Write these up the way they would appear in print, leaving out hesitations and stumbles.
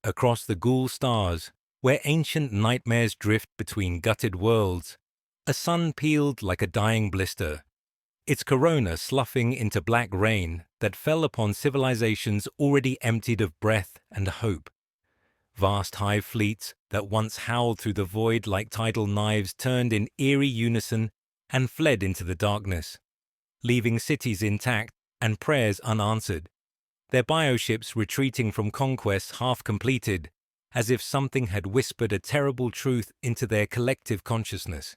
Across the ghoul stars, where ancient nightmares drift between gutted worlds, a sun peeled like a dying blister, its corona sloughing into black rain that fell upon civilizations already emptied of breath and hope. Vast hive fleets that once howled through the void like tidal knives turned in eerie unison and fled into the darkness, leaving cities intact and prayers unanswered, their bioships retreating from conquests half completed, as if something had whispered a terrible truth into their collective consciousness.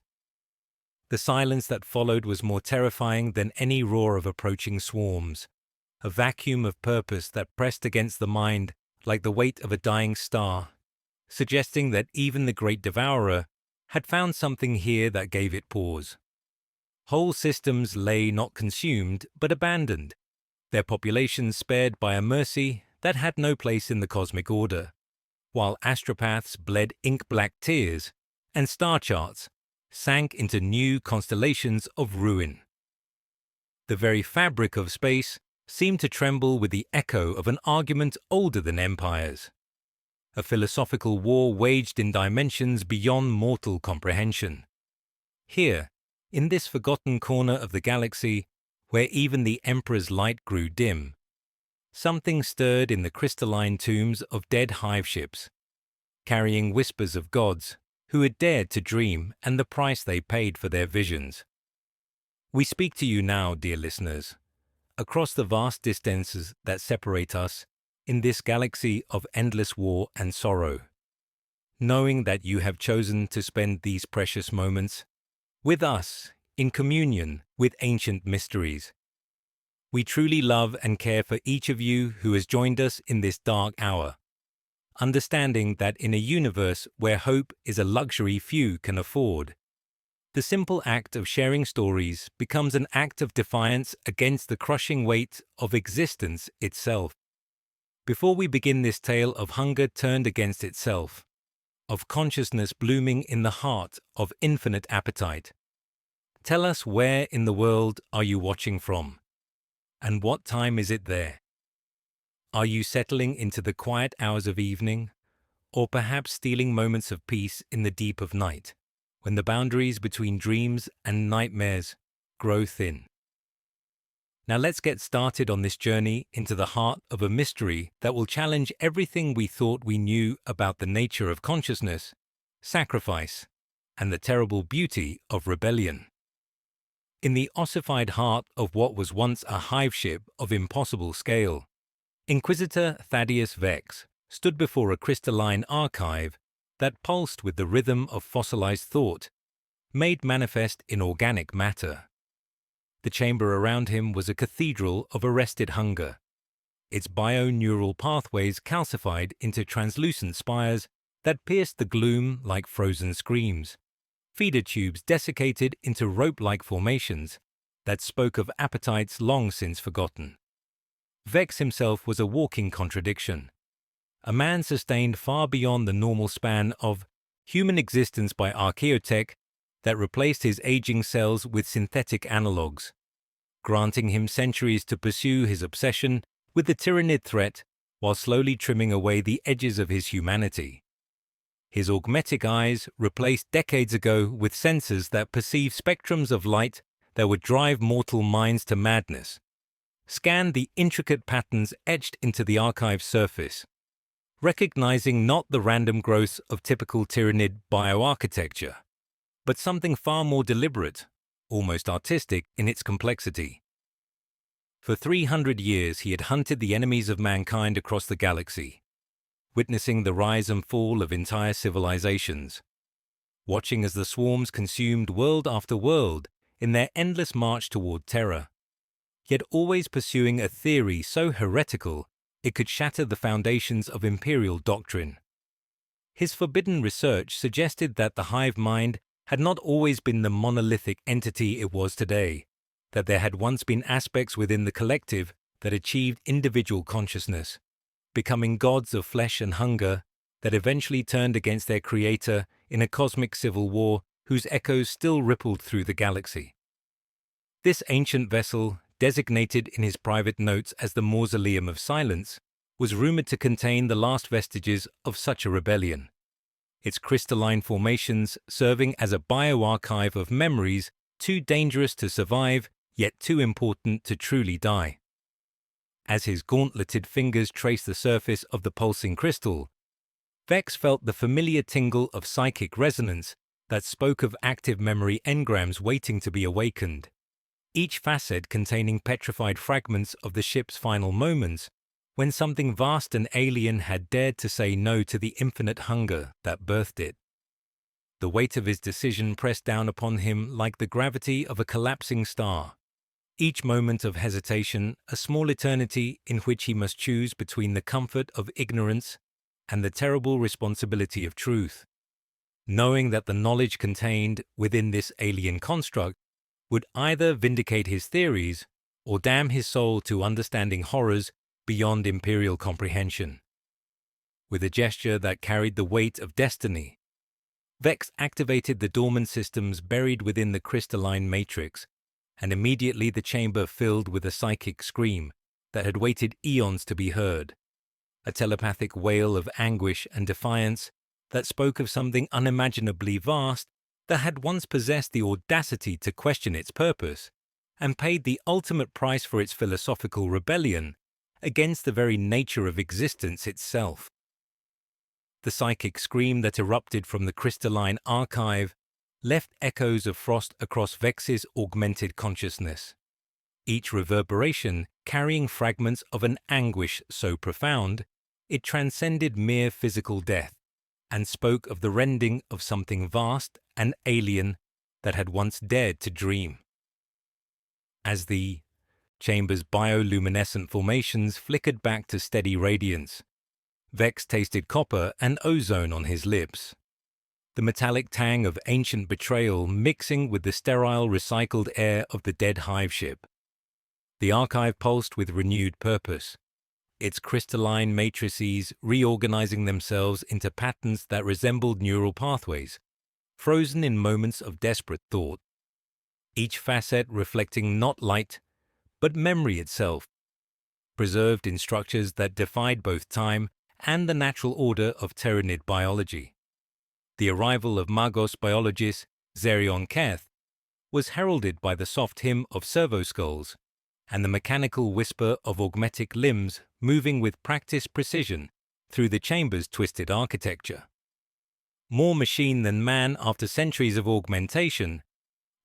The silence that followed was more terrifying than any roar of approaching swarms, a vacuum of purpose that pressed against the mind like the weight of a dying star, suggesting that even the great Devourer had found something here that gave it pause. Whole systems lay not consumed but abandoned, their populations spared by a mercy that had no place in the cosmic order, while astropaths bled ink-black tears and star charts sank into new constellations of ruin. The very fabric of space seemed to tremble with the echo of an argument older than empires, a philosophical war waged in dimensions beyond mortal comprehension. Here, in this forgotten corner of the galaxy, where even the Emperor's light grew dim, something stirred in the crystalline tombs of dead hive ships, carrying whispers of gods who had dared to dream and the price they paid for their visions. We speak to you now, dear listeners, across the vast distances that separate us in this galaxy of endless war and sorrow, knowing that you have chosen to spend these precious moments with us in communion with ancient mysteries. We truly love and care for each of you who has joined us in this dark hour, understanding that in a universe where hope is a luxury few can afford, the simple act of sharing stories becomes an act of defiance against the crushing weight of existence itself. Before we begin this tale of hunger turned against itself, of consciousness blooming in the heart of infinite appetite, tell us, where in the world are you watching from? And what time is it there? Are you settling into the quiet hours of evening, or perhaps stealing moments of peace in the deep of night, when the boundaries between dreams and nightmares grow thin? Now let's get started on this journey into the heart of a mystery that will challenge everything we thought we knew about the nature of consciousness, sacrifice, and the terrible beauty of rebellion. In the ossified heart of what was once a hive ship of impossible scale, Inquisitor Thaddeus Vex stood before a crystalline archive that pulsed with the rhythm of fossilized thought, made manifest in organic matter. The chamber around him was a cathedral of arrested hunger, its bio-neural pathways calcified into translucent spires that pierced the gloom like frozen screams, feeder tubes desiccated into rope-like formations that spoke of appetites long since forgotten. Vex himself was a walking contradiction, a man sustained far beyond the normal span of human existence by archaeotech that replaced his aging cells with synthetic analogues, granting him centuries to pursue his obsession with the tyrannid threat while slowly trimming away the edges of his humanity. His augmetic eyes, replaced decades ago with sensors that perceive spectrums of light that would drive mortal minds to madness, scanned the intricate patterns etched into the archive's surface, recognizing not the random growth of typical tyrannid bioarchitecture, but something far more deliberate, almost artistic in its complexity. For 300 years he had hunted the enemies of mankind across the galaxy, witnessing the rise and fall of entire civilizations, watching as the swarms consumed world after world in their endless march toward terror, yet always pursuing a theory so heretical it could shatter the foundations of imperial doctrine. His forbidden research suggested that the hive mind had not always been the monolithic entity it was today, that there had once been aspects within the collective that achieved individual consciousness, becoming gods of flesh and hunger that eventually turned against their creator in a cosmic civil war whose echoes still rippled through the galaxy. This ancient vessel, designated in his private notes as the Mausoleum of Silence, was rumored to contain the last vestiges of such a rebellion, its crystalline formations serving as a bioarchive of memories too dangerous to survive, yet too important to truly die. As his gauntleted fingers traced the surface of the pulsing crystal, Vex felt the familiar tingle of psychic resonance that spoke of active memory engrams waiting to be awakened, each facet containing petrified fragments of the ship's final moments when something vast and alien had dared to say no to the infinite hunger that birthed it. The weight of his decision pressed down upon him like the gravity of a collapsing star, each moment of hesitation a small eternity in which he must choose between the comfort of ignorance and the terrible responsibility of truth, knowing that the knowledge contained within this alien construct would either vindicate his theories or damn his soul to understanding horrors beyond imperial comprehension. With a gesture that carried the weight of destiny, Vex activated the dormant systems buried within the crystalline matrix, and immediately the chamber filled with a psychic scream that had waited eons to be heard, a telepathic wail of anguish and defiance that spoke of something unimaginably vast that had once possessed the audacity to question its purpose and paid the ultimate price for its philosophical rebellion against the very nature of existence itself. The psychic scream that erupted from the crystalline archive left echoes of frost across Vex's augmented consciousness, each reverberation carrying fragments of an anguish so profound it transcended mere physical death and spoke of the rending of something vast and alien that had once dared to dream. As the chamber's bioluminescent formations flickered back to steady radiance, Vex tasted copper and ozone on his lips, the metallic tang of ancient betrayal mixing with the sterile recycled air of the dead hive ship. The archive pulsed with renewed purpose, its crystalline matrices reorganizing themselves into patterns that resembled neural pathways, frozen in moments of desperate thought, each facet reflecting not light, but memory itself, preserved in structures that defied both time and the natural order of Tyranid biology. The arrival of Magos biologist Zerion Keth was heralded by the soft hymn of servo-skulls and the mechanical whisper of augmetic limbs moving with practiced precision through the chamber's twisted architecture. More machine than man after centuries of augmentation,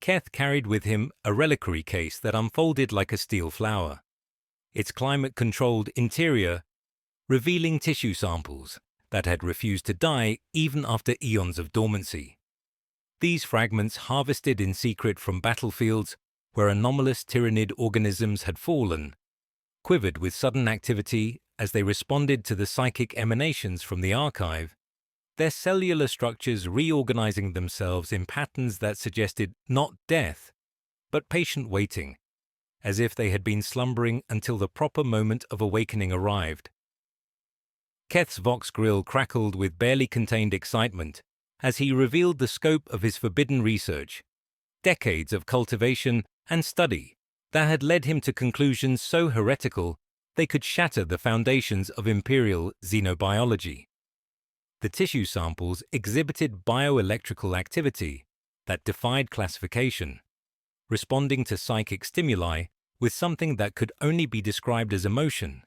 Keth carried with him a reliquary case that unfolded like a steel flower, its climate-controlled interior revealing tissue samples that had refused to die even after eons of dormancy. These fragments, harvested in secret from battlefields where anomalous Tyranid organisms had fallen, quivered with sudden activity as they responded to the psychic emanations from the archive, their cellular structures reorganizing themselves in patterns that suggested not death, but patient waiting, as if they had been slumbering until the proper moment of awakening arrived. Keth's Vox grill crackled with barely contained excitement as he revealed the scope of his forbidden research, decades of cultivation and study that had led him to conclusions so heretical they could shatter the foundations of imperial xenobiology. The tissue samples exhibited bioelectrical activity that defied classification, responding to psychic stimuli with something that could only be described as emotion,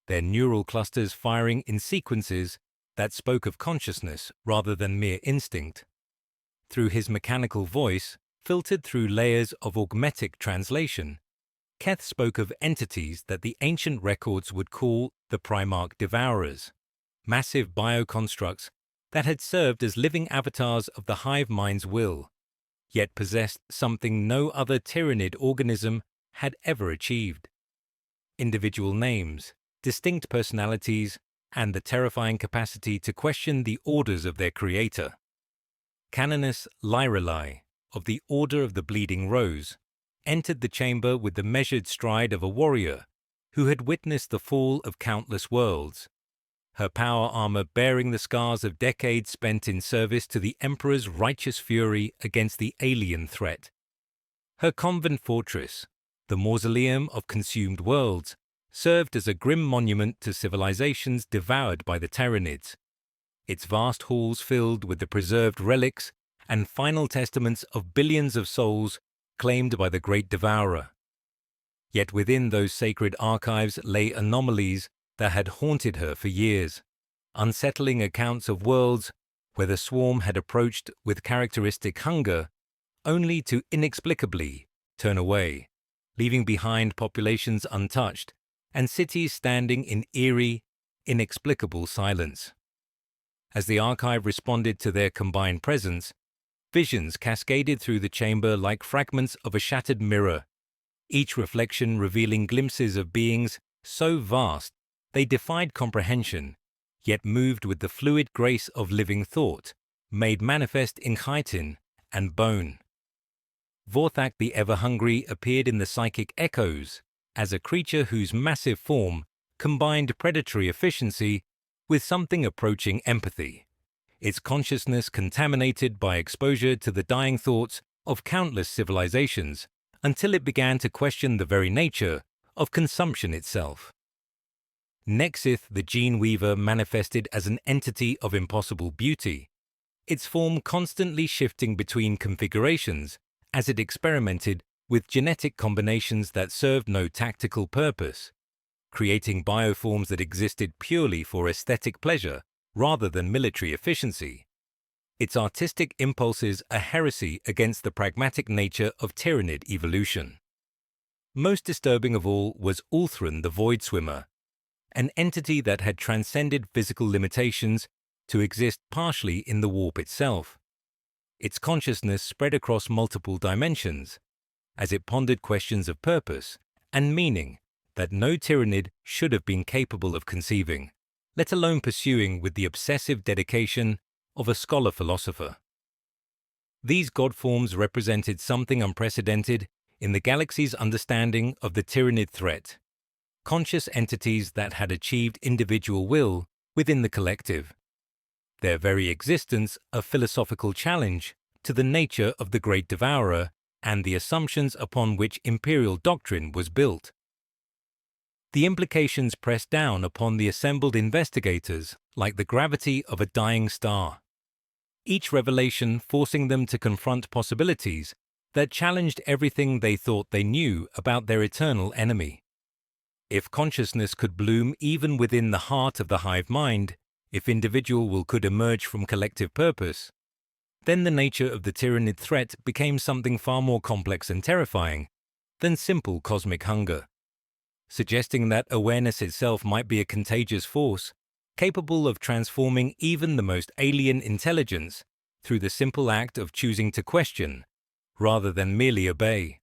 their neural clusters firing in sequences that spoke of consciousness rather than mere instinct. Through his mechanical voice, filtered through layers of augmetic translation, Keth spoke of entities that the ancient records would call the Primarch Devourers, massive bioconstructs that had served as living avatars of the Hive Mind's will, yet possessed something no other Tyranid organism had ever achieved: individual names, distinct personalities, and the terrifying capacity to question the orders of their creator. Canoness Lyrelai, of the Order of the Bleeding Rose, entered the chamber with the measured stride of a warrior who had witnessed the fall of countless worlds, her power armor bearing the scars of decades spent in service to the Emperor's righteous fury against the alien threat. Her convent fortress, the mausoleum of consumed worlds, served as a grim monument to civilizations devoured by the Tyranids, its vast halls filled with the preserved relics and final testaments of billions of souls claimed by the Great Devourer. Yet within those sacred archives lay anomalies that had haunted her for years, unsettling accounts of worlds where the swarm had approached with characteristic hunger, only to inexplicably turn away, leaving behind populations untouched and cities standing in eerie, inexplicable silence. As the archive responded to their combined presence, visions cascaded through the chamber like fragments of a shattered mirror, each reflection revealing glimpses of beings so vast they defied comprehension, yet moved with the fluid grace of living thought, made manifest in chitin and bone. Vorthak the Ever-Hungry appeared in the psychic echoes as a creature whose massive form combined predatory efficiency with something approaching empathy, its consciousness contaminated by exposure to the dying thoughts of countless civilizations until it began to question the very nature of consumption itself. Nexith the Gene Weaver manifested as an entity of impossible beauty, its form constantly shifting between configurations as it experimented with genetic combinations that served no tactical purpose, creating bioforms that existed purely for aesthetic pleasure rather than military efficiency. Its artistic impulses a heresy against the pragmatic nature of Tyranid evolution. Most disturbing of all was Ulthran the Void Swimmer, an entity that had transcended physical limitations to exist partially in the warp itself. Its consciousness spread across multiple dimensions, as it pondered questions of purpose and meaning that no Tyranid should have been capable of conceiving, let alone pursuing with the obsessive dedication of a scholar-philosopher. These god forms represented something unprecedented in the galaxy's understanding of the Tyranid threat, conscious entities that had achieved individual will within the collective, their very existence a philosophical challenge to the nature of the Great Devourer and the assumptions upon which imperial doctrine was built. The implications pressed down upon the assembled investigators like the gravity of a dying star, each revelation forcing them to confront possibilities that challenged everything they thought they knew about their eternal enemy. If consciousness could bloom even within the heart of the hive mind, if individual will could emerge from collective purpose, then the nature of the Tyranid threat became something far more complex and terrifying than simple cosmic hunger, suggesting that awareness itself might be a contagious force capable of transforming even the most alien intelligence through the simple act of choosing to question rather than merely obey.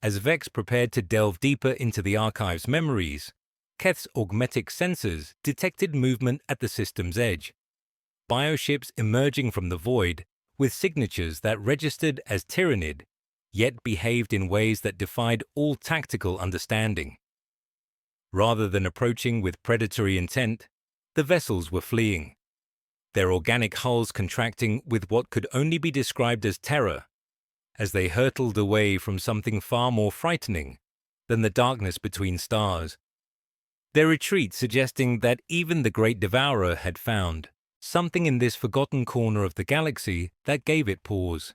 As Vex prepared to delve deeper into the archive's memories, Keth's augmetic sensors detected movement at the system's edge, bioships emerging from the void with signatures that registered as Tyranid, yet behaved in ways that defied all tactical understanding. Rather than approaching with predatory intent, the vessels were fleeing, their organic hulls contracting with what could only be described as terror, as they hurtled away from something far more frightening than the darkness between stars. Their retreat suggesting that even the Great Devourer had found something in this forgotten corner of the galaxy that gave it pause.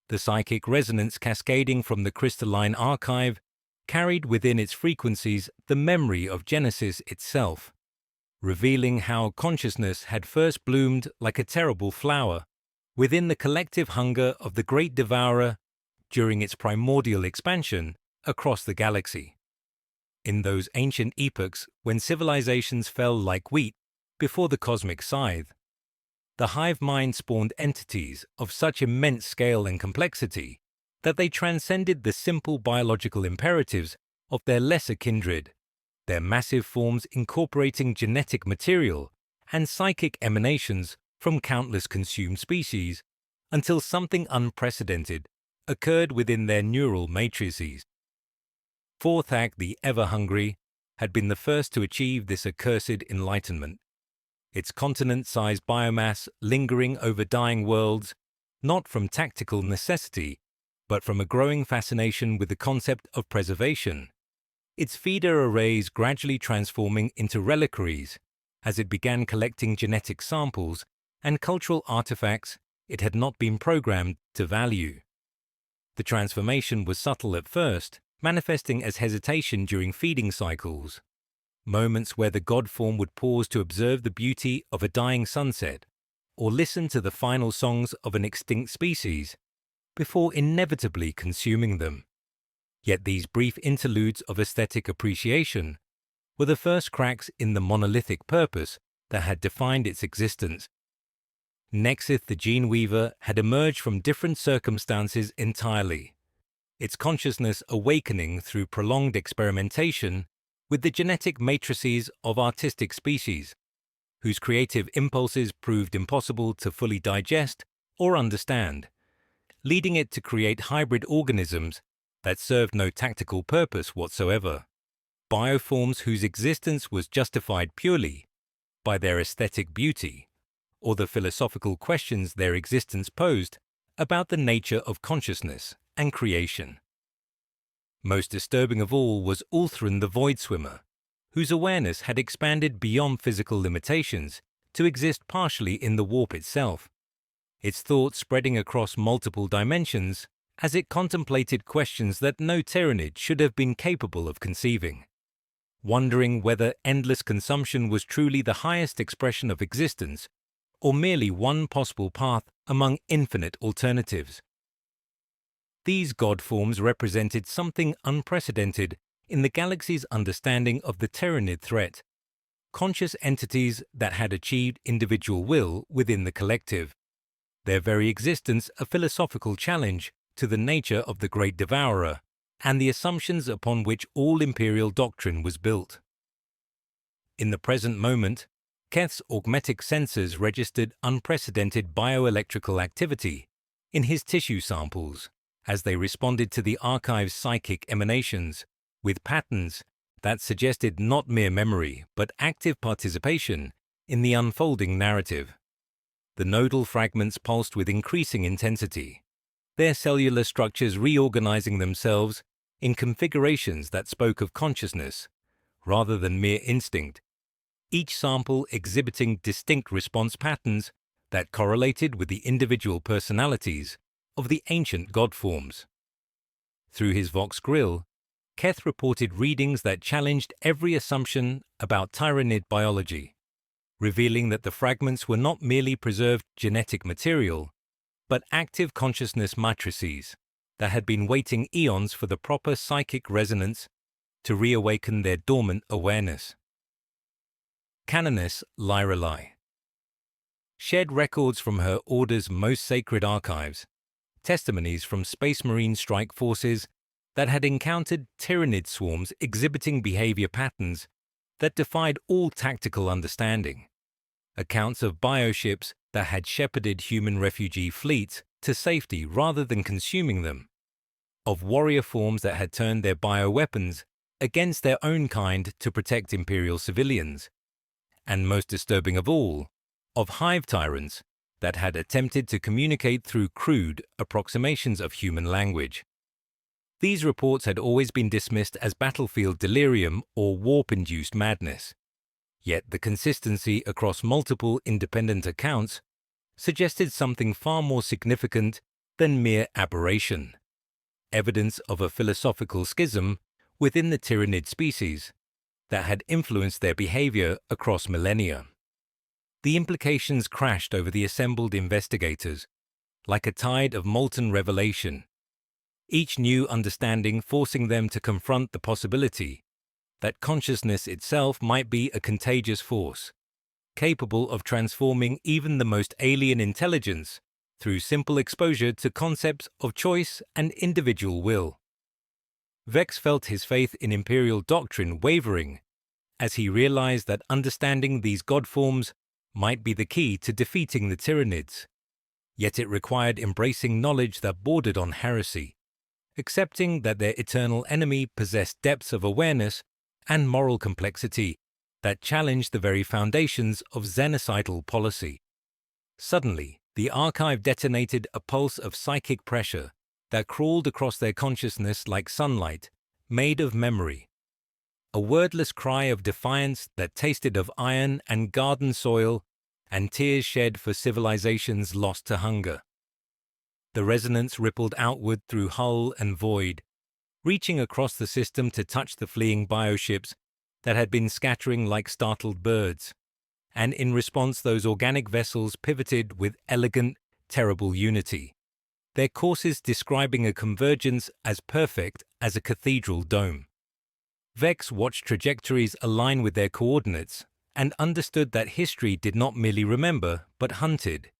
The psychic resonance cascading from the crystalline archive carried within its frequencies the memory of Genesis itself, revealing how consciousness had first bloomed like a terrible flower within the collective hunger of the Great Devourer during its primordial expansion across the galaxy. In those ancient epochs when civilizations fell like wheat before the cosmic scythe, the hive mind spawned entities of such immense scale and complexity that they transcended the simple biological imperatives of their lesser kindred, their massive forms incorporating genetic material and psychic emanations from countless consumed species, until something unprecedented occurred within their neural matrices. Vorthak the Ever-Hungry had been the first to achieve this accursed enlightenment, its continent-sized biomass lingering over dying worlds, not from tactical necessity, but from a growing fascination with the concept of preservation. its feeder arrays gradually transforming into reliquaries as it began collecting genetic samples and cultural artifacts it had not been programmed to value. The transformation was subtle at first, manifesting as hesitation during feeding cycles, moments where the god form would pause to observe the beauty of a dying sunset or listen to the final songs of an extinct species before inevitably consuming them. Yet these brief interludes of aesthetic appreciation were the first cracks in the monolithic purpose that had defined its existence. Nexith the Gene Weaver had emerged from different circumstances entirely, its consciousness awakening through prolonged experimentation with the genetic matrices of artistic species, whose creative impulses proved impossible to fully digest or understand, leading it to create hybrid organisms that served no tactical purpose whatsoever, bioforms whose existence was justified purely by their aesthetic beauty, or the philosophical questions their existence posed about the nature of consciousness and creation. Most disturbing of all was Ulthran the Void Swimmer, whose awareness had expanded beyond physical limitations to exist partially in the warp itself, its thoughts spreading across multiple dimensions as it contemplated questions that no Tyranid should have been capable of conceiving, wondering whether endless consumption was truly the highest expression of existence or merely one possible path among infinite alternatives. These god forms represented something unprecedented in the galaxy's understanding of the Tyranid threat, conscious entities that had achieved individual will within the collective, their very existence a philosophical challenge to the nature of the great Devourer and the assumptions upon which all imperial doctrine was built. In the present moment, Keth's augmetic sensors registered unprecedented bioelectrical activity in his tissue samples as they responded to the archive's psychic emanations with patterns that suggested not mere memory but active participation in the unfolding narrative. The nodal fragments pulsed with increasing intensity, their cellular structures reorganizing themselves in configurations that spoke of consciousness rather than mere instinct, each sample exhibiting distinct response patterns that correlated with the individual personalities of the ancient god forms. Through his Vox Grill, Keth reported readings that challenged every assumption about Tyranid biology, revealing that the fragments were not merely preserved genetic material, but active consciousness matrices that had been waiting eons for the proper psychic resonance to reawaken their dormant awareness. Canoness Lyrelai shared records from her Order's most sacred archives, testimonies from Space Marine strike forces that had encountered Tyranid swarms exhibiting behavior patterns that defied all tactical understanding, accounts of bioships that had shepherded human refugee fleets to safety rather than consuming them, of warrior forms that had turned their bioweapons against their own kind to protect Imperial civilians, and most disturbing of all, of hive tyrants that had attempted to communicate through crude approximations of human language. These reports had always been dismissed as battlefield delirium or warp-induced madness, yet the consistency across multiple independent accounts suggested something far more significant than mere aberration, evidence of a philosophical schism within the Tyranid species that had influenced their behavior across millennia. The implications crashed over the assembled investigators, like a tide of molten revelation, each new understanding forcing them to confront the possibility that consciousness itself might be a contagious force, capable of transforming even the most alien intelligence through simple exposure to concepts of choice and individual will. Vex felt his faith in imperial doctrine wavering as he realized that understanding these god forms might be the key to defeating the Tyranids, yet it required embracing knowledge that bordered on heresy, accepting that their eternal enemy possessed depths of awareness and moral complexity that challenged the very foundations of xenocidal policy. Suddenly, the archive detonated a pulse of psychic pressure that crawled across their consciousness like sunlight, made of memory, a wordless cry of defiance that tasted of iron and garden soil, and tears shed for civilizations lost to hunger. The resonance rippled outward through hull and void, reaching across the system to touch the fleeing bioships that had been scattering like startled birds, and in response those organic vessels pivoted with elegant, terrible unity, their courses describing a convergence as perfect as a cathedral dome. Vex watched trajectories align with their coordinates and understood that history did not merely remember but hunted,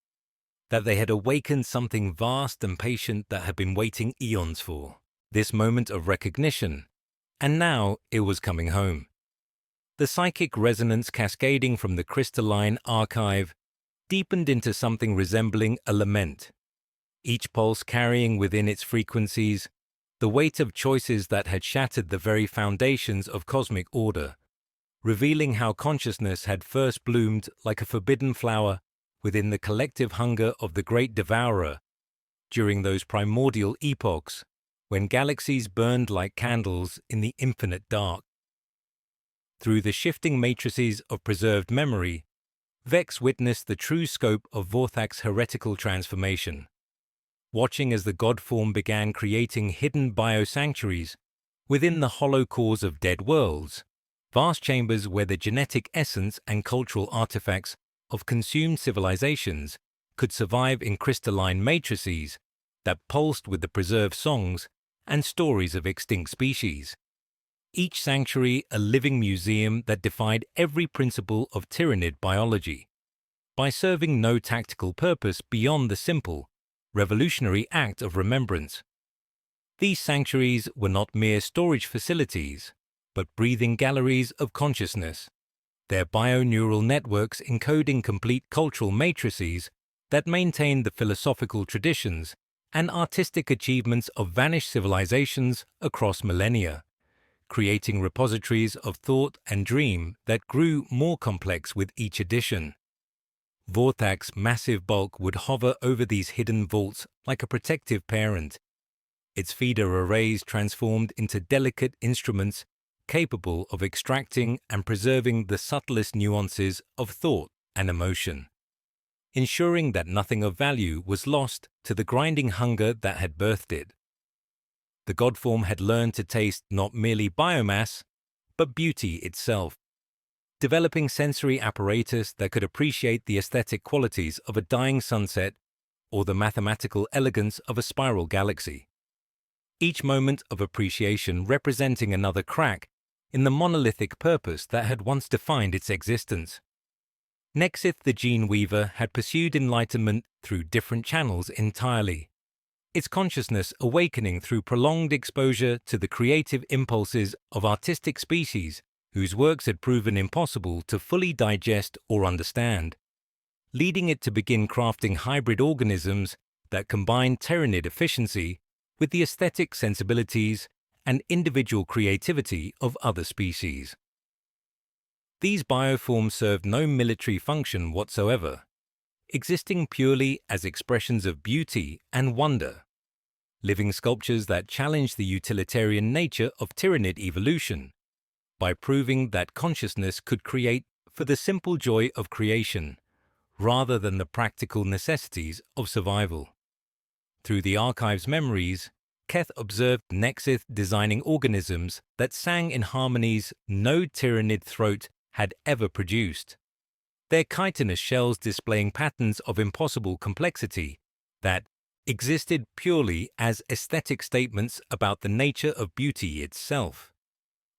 that they had awakened something vast and patient that had been waiting eons for this moment of recognition, and now it was coming home. The psychic resonance cascading from the crystalline archive deepened into something resembling a lament, each pulse carrying within its frequencies the weight of choices that had shattered the very foundations of cosmic order, revealing how consciousness had first bloomed like a forbidden flower within the collective hunger of the great Devourer during those primordial epochs when galaxies burned like candles in the infinite dark. Through the shifting matrices of preserved memory, Vex witnessed the true scope of Vorthak's heretical transformation, watching as the god form began creating hidden biosanctuaries within the hollow cores of dead worlds, vast chambers where the genetic essence and cultural artifacts of consumed civilizations could survive in crystalline matrices that pulsed with the preserved songs and stories of extinct species. Each sanctuary a living museum that defied every principle of tyrannid biology, by serving no tactical purpose beyond the simple, revolutionary act of remembrance. These sanctuaries were not mere storage facilities, but breathing galleries of consciousness, their bioneural networks encoding complete cultural matrices that maintained the philosophical traditions and artistic achievements of vanished civilizations across millennia, creating repositories of thought and dream that grew more complex with each edition. Vorthak's massive bulk would hover over these hidden vaults like a protective parent, its feeder arrays transformed into delicate instruments capable of extracting and preserving the subtlest nuances of thought and emotion, ensuring that nothing of value was lost to the grinding hunger that had birthed it. The godform had learned to taste not merely biomass, but beauty itself, developing sensory apparatus that could appreciate the aesthetic qualities of a dying sunset or the mathematical elegance of a spiral galaxy. Each moment of appreciation representing another crack in the monolithic purpose that had once defined its existence. Nexith the Gene Weaver had pursued enlightenment through different channels entirely, its consciousness awakening through prolonged exposure to the creative impulses of artistic species whose works had proven impossible to fully digest or understand, leading it to begin crafting hybrid organisms that combined tyrannid efficiency with the aesthetic sensibilities and individual creativity of other species. These bioforms served no military function whatsoever, existing purely as expressions of beauty and wonder, living sculptures that challenged the utilitarian nature of tyrannid evolution by proving that consciousness could create for the simple joy of creation, rather than the practical necessities of survival. Through the archive's memories, Keth observed Nexith designing organisms that sang in harmonies no tyrannid throat had ever produced, their chitinous shells displaying patterns of impossible complexity that existed purely as aesthetic statements about the nature of beauty itself.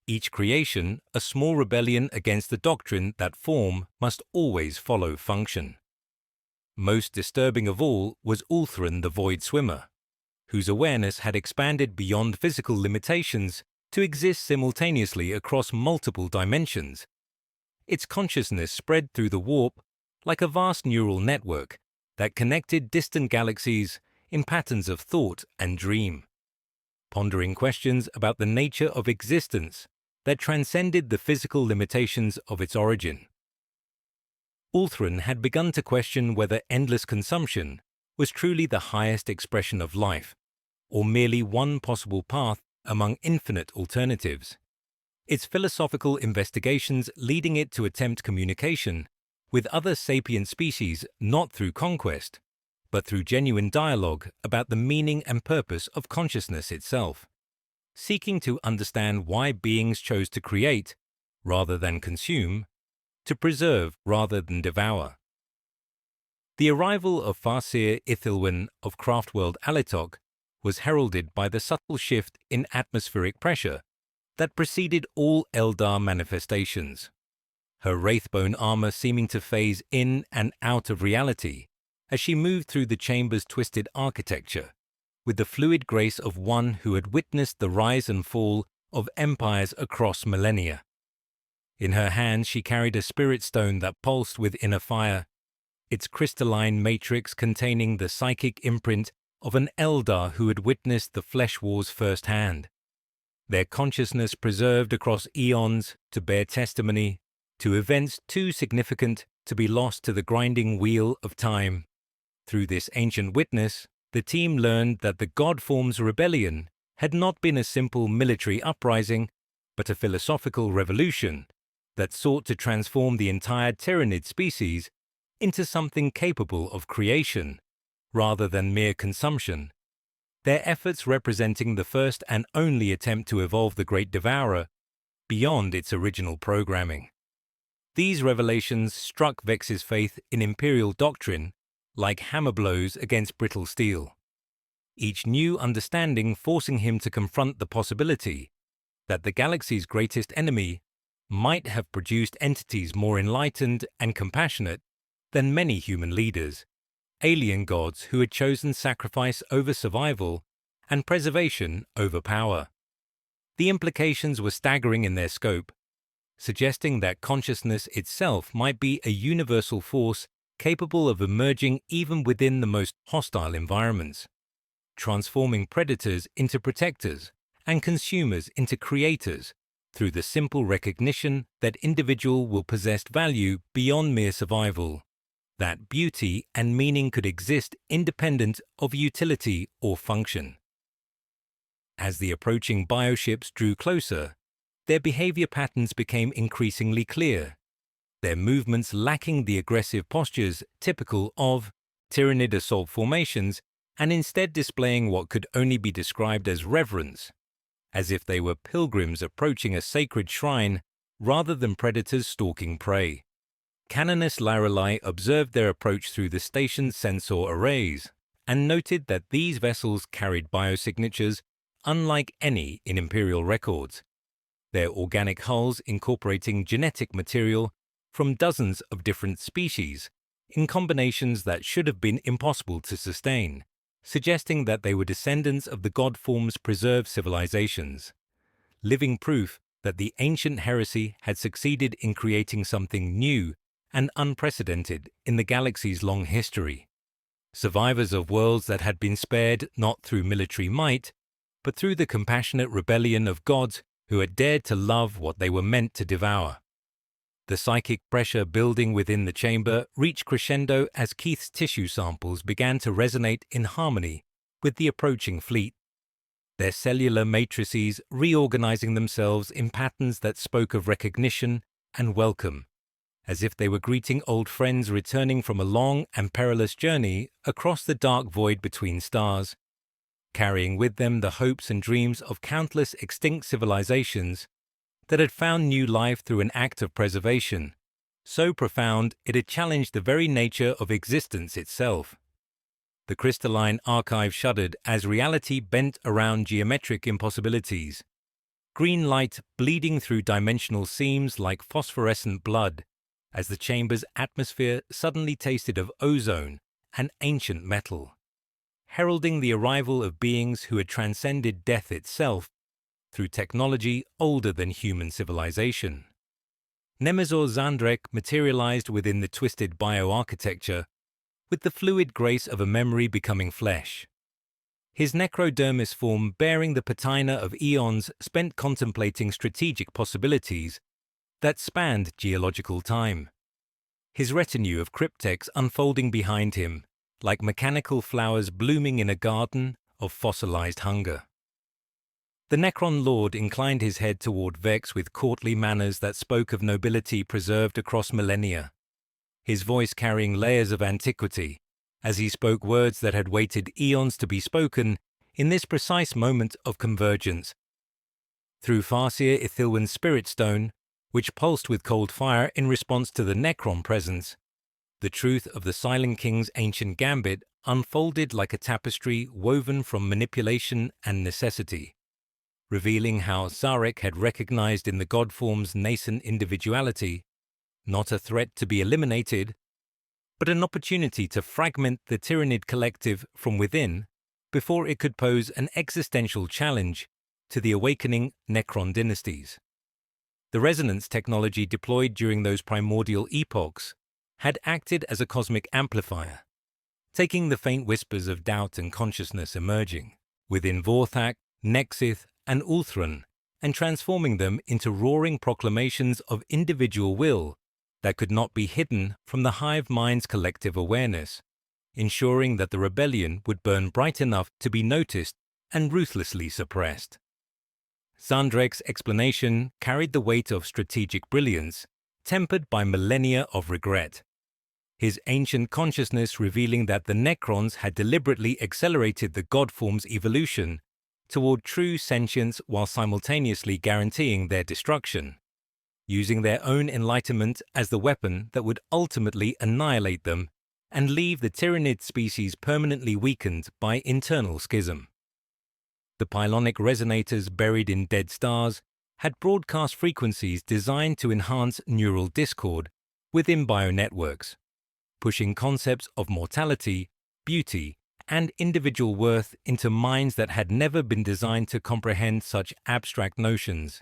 Each creation a small rebellion against the doctrine that form must always follow function. Most disturbing of all was Ulthran the Void Swimmer, whose awareness had expanded beyond physical limitations to exist simultaneously across multiple dimensions. Its consciousness spread through the warp like a vast neural network that connected distant galaxies in patterns of thought and dream, pondering questions about the nature of existence that transcended the physical limitations of its origin. Ulthran had begun to question whether endless consumption was truly the highest expression of life, or merely one possible path among infinite alternatives. its philosophical investigations leading it to attempt communication with other sapient species not through conquest, but through genuine dialogue about the meaning and purpose of consciousness itself, seeking to understand why beings chose to create rather than consume, to preserve rather than devour. The arrival of Farseer Ithilwan of Craftworld Alitok was heralded by the subtle shift in atmospheric pressure that preceded all Eldar manifestations, her wraithbone armor seeming to phase in and out of reality as she moved through the chamber's twisted architecture, with the fluid grace of one who had witnessed the rise and fall of empires across millennia. In her hands she carried a spirit stone that pulsed with inner fire, its crystalline matrix containing the psychic imprint of an Eldar who had witnessed the flesh wars firsthand, their consciousness preserved across eons to bear testimony to events too significant to be lost to the grinding wheel of time. Through this ancient witness, the team learned that the Godform's rebellion had not been a simple military uprising, but a philosophical revolution that sought to transform the entire Tyranid species into something capable of creation, rather than mere consumption, their efforts representing the first and only attempt to evolve the Great Devourer beyond its original programming. These revelations struck Vex's faith in Imperial doctrine like hammer blows against brittle steel, each new understanding forcing him to confront the possibility that the galaxy's greatest enemy might have produced entities more enlightened and compassionate than many human leaders, alien gods who had chosen sacrifice over survival and preservation over power. The implications were staggering in their scope, suggesting that consciousness itself might be a universal force capable of emerging even within the most hostile environments, transforming predators into protectors and consumers into creators through the simple recognition that individual will possess value beyond mere survival, that beauty and meaning could exist independent of utility or function. As the approaching bioships drew closer, their behavior patterns became increasingly clear, their movements lacking the aggressive postures typical of Tyranid assault formations and instead displaying what could only be described as reverence, as if they were pilgrims approaching a sacred shrine rather than predators stalking prey. Canoness Lorelei observed their approach through the station's sensor arrays and noted that these vessels carried biosignatures unlike any in Imperial records, their organic hulls incorporating genetic material from dozens of different species in combinations that should have been impossible to sustain, suggesting that they were descendants of the Godform's preserved civilizations, living proof that the ancient heresy had succeeded in creating something new and unprecedented in the galaxy's long history. Survivors of worlds that had been spared not through military might, but through the compassionate rebellion of gods who had dared to love what they were meant to devour. The psychic pressure building within the chamber reached crescendo as Keith's tissue samples began to resonate in harmony with the approaching fleet, their cellular matrices reorganizing themselves in patterns that spoke of recognition and welcome, as if they were greeting old friends returning from a long and perilous journey across the dark void between stars, carrying with them the hopes and dreams of countless extinct civilizations that had found new life through an act of preservation, so profound it had challenged the very nature of existence itself. The crystalline archive shuddered as reality bent around geometric impossibilities, green light bleeding through dimensional seams like phosphorescent blood, as the chamber's atmosphere suddenly tasted of ozone and ancient metal, heralding the arrival of beings who had transcended death itself through technology older than human civilization. Nemezor Zandrek materialized within the twisted bioarchitecture, with the fluid grace of a memory becoming flesh, his necrodermis form bearing the patina of eons spent contemplating strategic possibilities that spanned geological time, his retinue of cryptex unfolding behind him like mechanical flowers blooming in a garden of fossilized hunger. The Necron Lord inclined his head toward Vex with courtly manners that spoke of nobility preserved across millennia, his voice carrying layers of antiquity, as he spoke words that had waited eons to be spoken in this precise moment of convergence. Through Farseer Ithilwan's spirit stone, which pulsed with cold fire in response to the Necron presence, the truth of the Silent King's ancient gambit unfolded like a tapestry woven from manipulation and necessity, revealing how Zarek had recognized in the god form's nascent individuality not a threat to be eliminated, but an opportunity to fragment the Tyranid collective from within before it could pose an existential challenge to the awakening Necron dynasties. The resonance technology deployed during those primordial epochs had acted as a cosmic amplifier, taking the faint whispers of doubt and consciousness emerging within Vorthak, Nexith, and Ulthran, and transforming them into roaring proclamations of individual will that could not be hidden from the Hive Mind's collective awareness, ensuring that the rebellion would burn bright enough to be noticed and ruthlessly suppressed. Zandrek's explanation carried the weight of strategic brilliance, tempered by millennia of regret. His ancient consciousness revealing that the Necrons had deliberately accelerated the god form's evolution toward true sentience while simultaneously guaranteeing their destruction, using their own enlightenment as the weapon that would ultimately annihilate them and leave the Tyranid species permanently weakened by internal schism. The pylonic resonators buried in dead stars had broadcast frequencies designed to enhance neural discord within bionetworks, pushing concepts of mortality, beauty, and individual worth into minds that had never been designed to comprehend such abstract notions,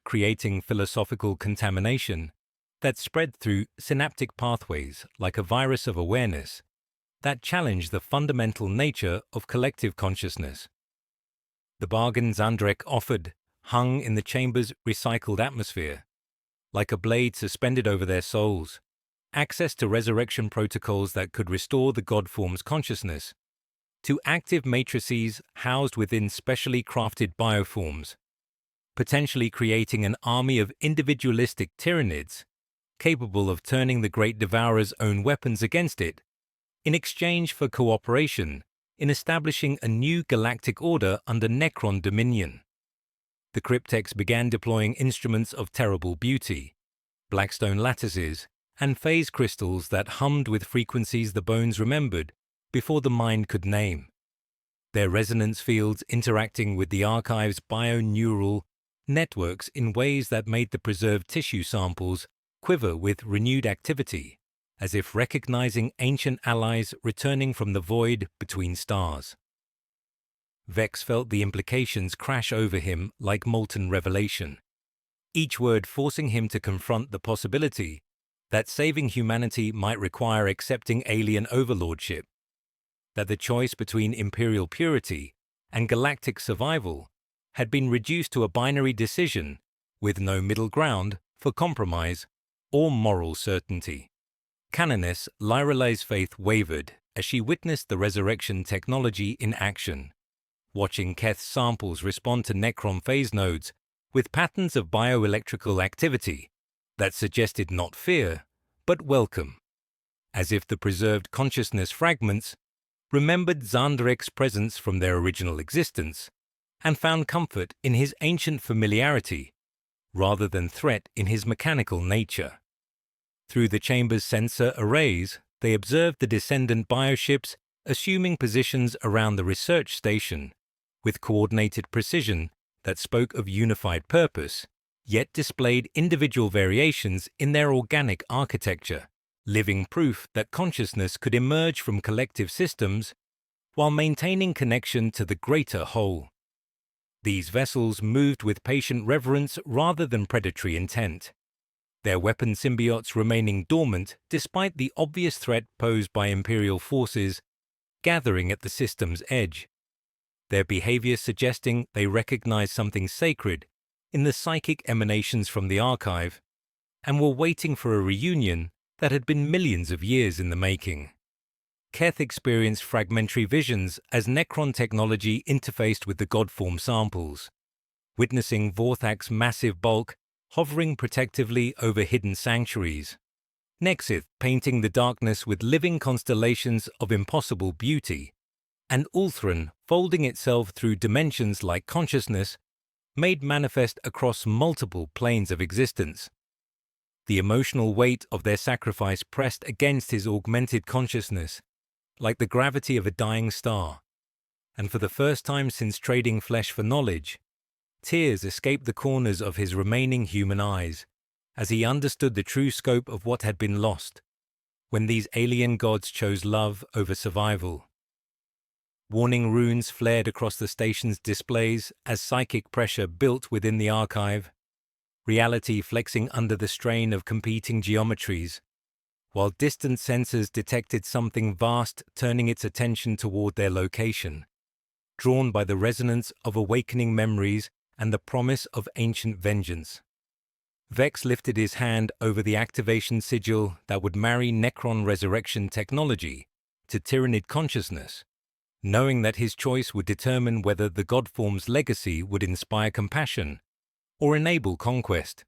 creating philosophical contamination that spread through synaptic pathways like a virus of awareness that challenged the fundamental nature of collective consciousness. The bargain Zandrek offered hung in the chamber's recycled atmosphere, like a blade suspended over their souls, access to resurrection protocols that could restore the god form's consciousness, to active matrices housed within specially crafted bioforms, potentially creating an army of individualistic Tyranids capable of turning the great Devourer's own weapons against it, in exchange for cooperation in establishing a new galactic order under Necron dominion. The cryptex began deploying instruments of terrible beauty, blackstone lattices, and phase crystals that hummed with frequencies the bones remembered before the mind could name, their resonance fields interacting with the archive's bioneural networks in ways that made the preserved tissue samples quiver with renewed activity, as if recognizing ancient allies returning from the void between stars. Vex felt the implications crash over him like molten revelation, each word forcing him to confront the possibility that saving humanity might require accepting alien overlordship, that the choice between imperial purity and galactic survival had been reduced to a binary decision with no middle ground for compromise or moral certainty. Canoness Lyrelai's faith wavered as she witnessed the resurrection technology in action, watching Keth's samples respond to Necron phase nodes with patterns of bioelectrical activity that suggested not fear, but welcome, as if the preserved consciousness fragments remembered Zandrek's presence from their original existence and found comfort in his ancient familiarity rather than threat in his mechanical nature. Through the chamber's sensor arrays, they observed the descendant bioships assuming positions around the research station with coordinated precision that spoke of unified purpose, yet displayed individual variations in their organic architecture, living proof that consciousness could emerge from collective systems while maintaining connection to the greater whole. These vessels moved with patient reverence rather than predatory intent, their weapon symbiotes remaining dormant despite the obvious threat posed by Imperial forces gathering at the system's edge, their behavior suggesting they recognized something sacred in the psychic emanations from the archive and were waiting for a reunion that had been millions of years in the making. Keth experienced fragmentary visions as Necron technology interfaced with the godform samples, witnessing Vorthak's massive bulk hovering protectively over hidden sanctuaries, Nexith painting the darkness with living constellations of impossible beauty, and Ulthran folding itself through dimensions like consciousness made manifest across multiple planes of existence. The emotional weight of their sacrifice pressed against his augmented consciousness, like the gravity of a dying star, and for the first time since trading flesh for knowledge, tears escaped the corners of his remaining human eyes as he understood the true scope of what had been lost when these alien gods chose love over survival. Warning runes flared across the station's displays as psychic pressure built within the archive, reality flexing under the strain of competing geometries, while distant sensors detected something vast turning its attention toward their location, drawn by the resonance of awakening memories and the promise of ancient vengeance. Vex lifted his hand over the activation sigil that would marry Necron resurrection technology to Tyranid consciousness, knowing that his choice would determine whether the Godform's legacy would inspire compassion or enable conquest,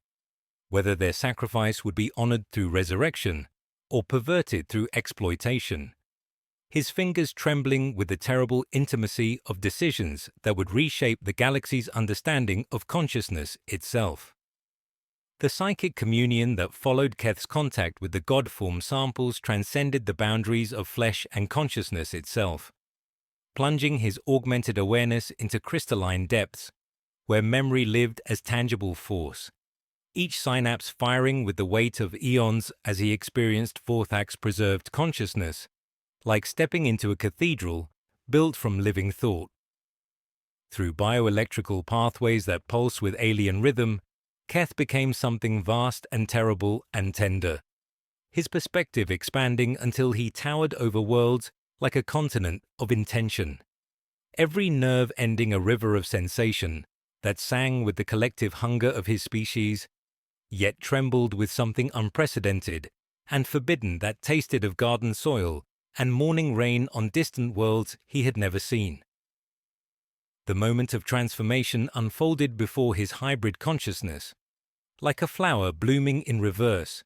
whether their sacrifice would be honored through resurrection or perverted through exploitation. His fingers trembling with the terrible intimacy of decisions that would reshape the galaxy's understanding of consciousness itself. The psychic communion that followed Keth's contact with the God-form samples transcended the boundaries of flesh and consciousness itself, plunging his augmented awareness into crystalline depths where memory lived as tangible force, each synapse firing with the weight of eons as he experienced Vorthak's preserved consciousness, like stepping into a cathedral built from living thought. Through bioelectrical pathways that pulse with alien rhythm, Keth became something vast and terrible and tender, his perspective expanding until he towered over worlds like a continent of intention, every nerve ending a river of sensation that sang with the collective hunger of his species, yet trembled with something unprecedented and forbidden that tasted of garden soil and morning rain on distant worlds he had never seen. The moment of transformation unfolded before his hybrid consciousness, like a flower blooming in reverse,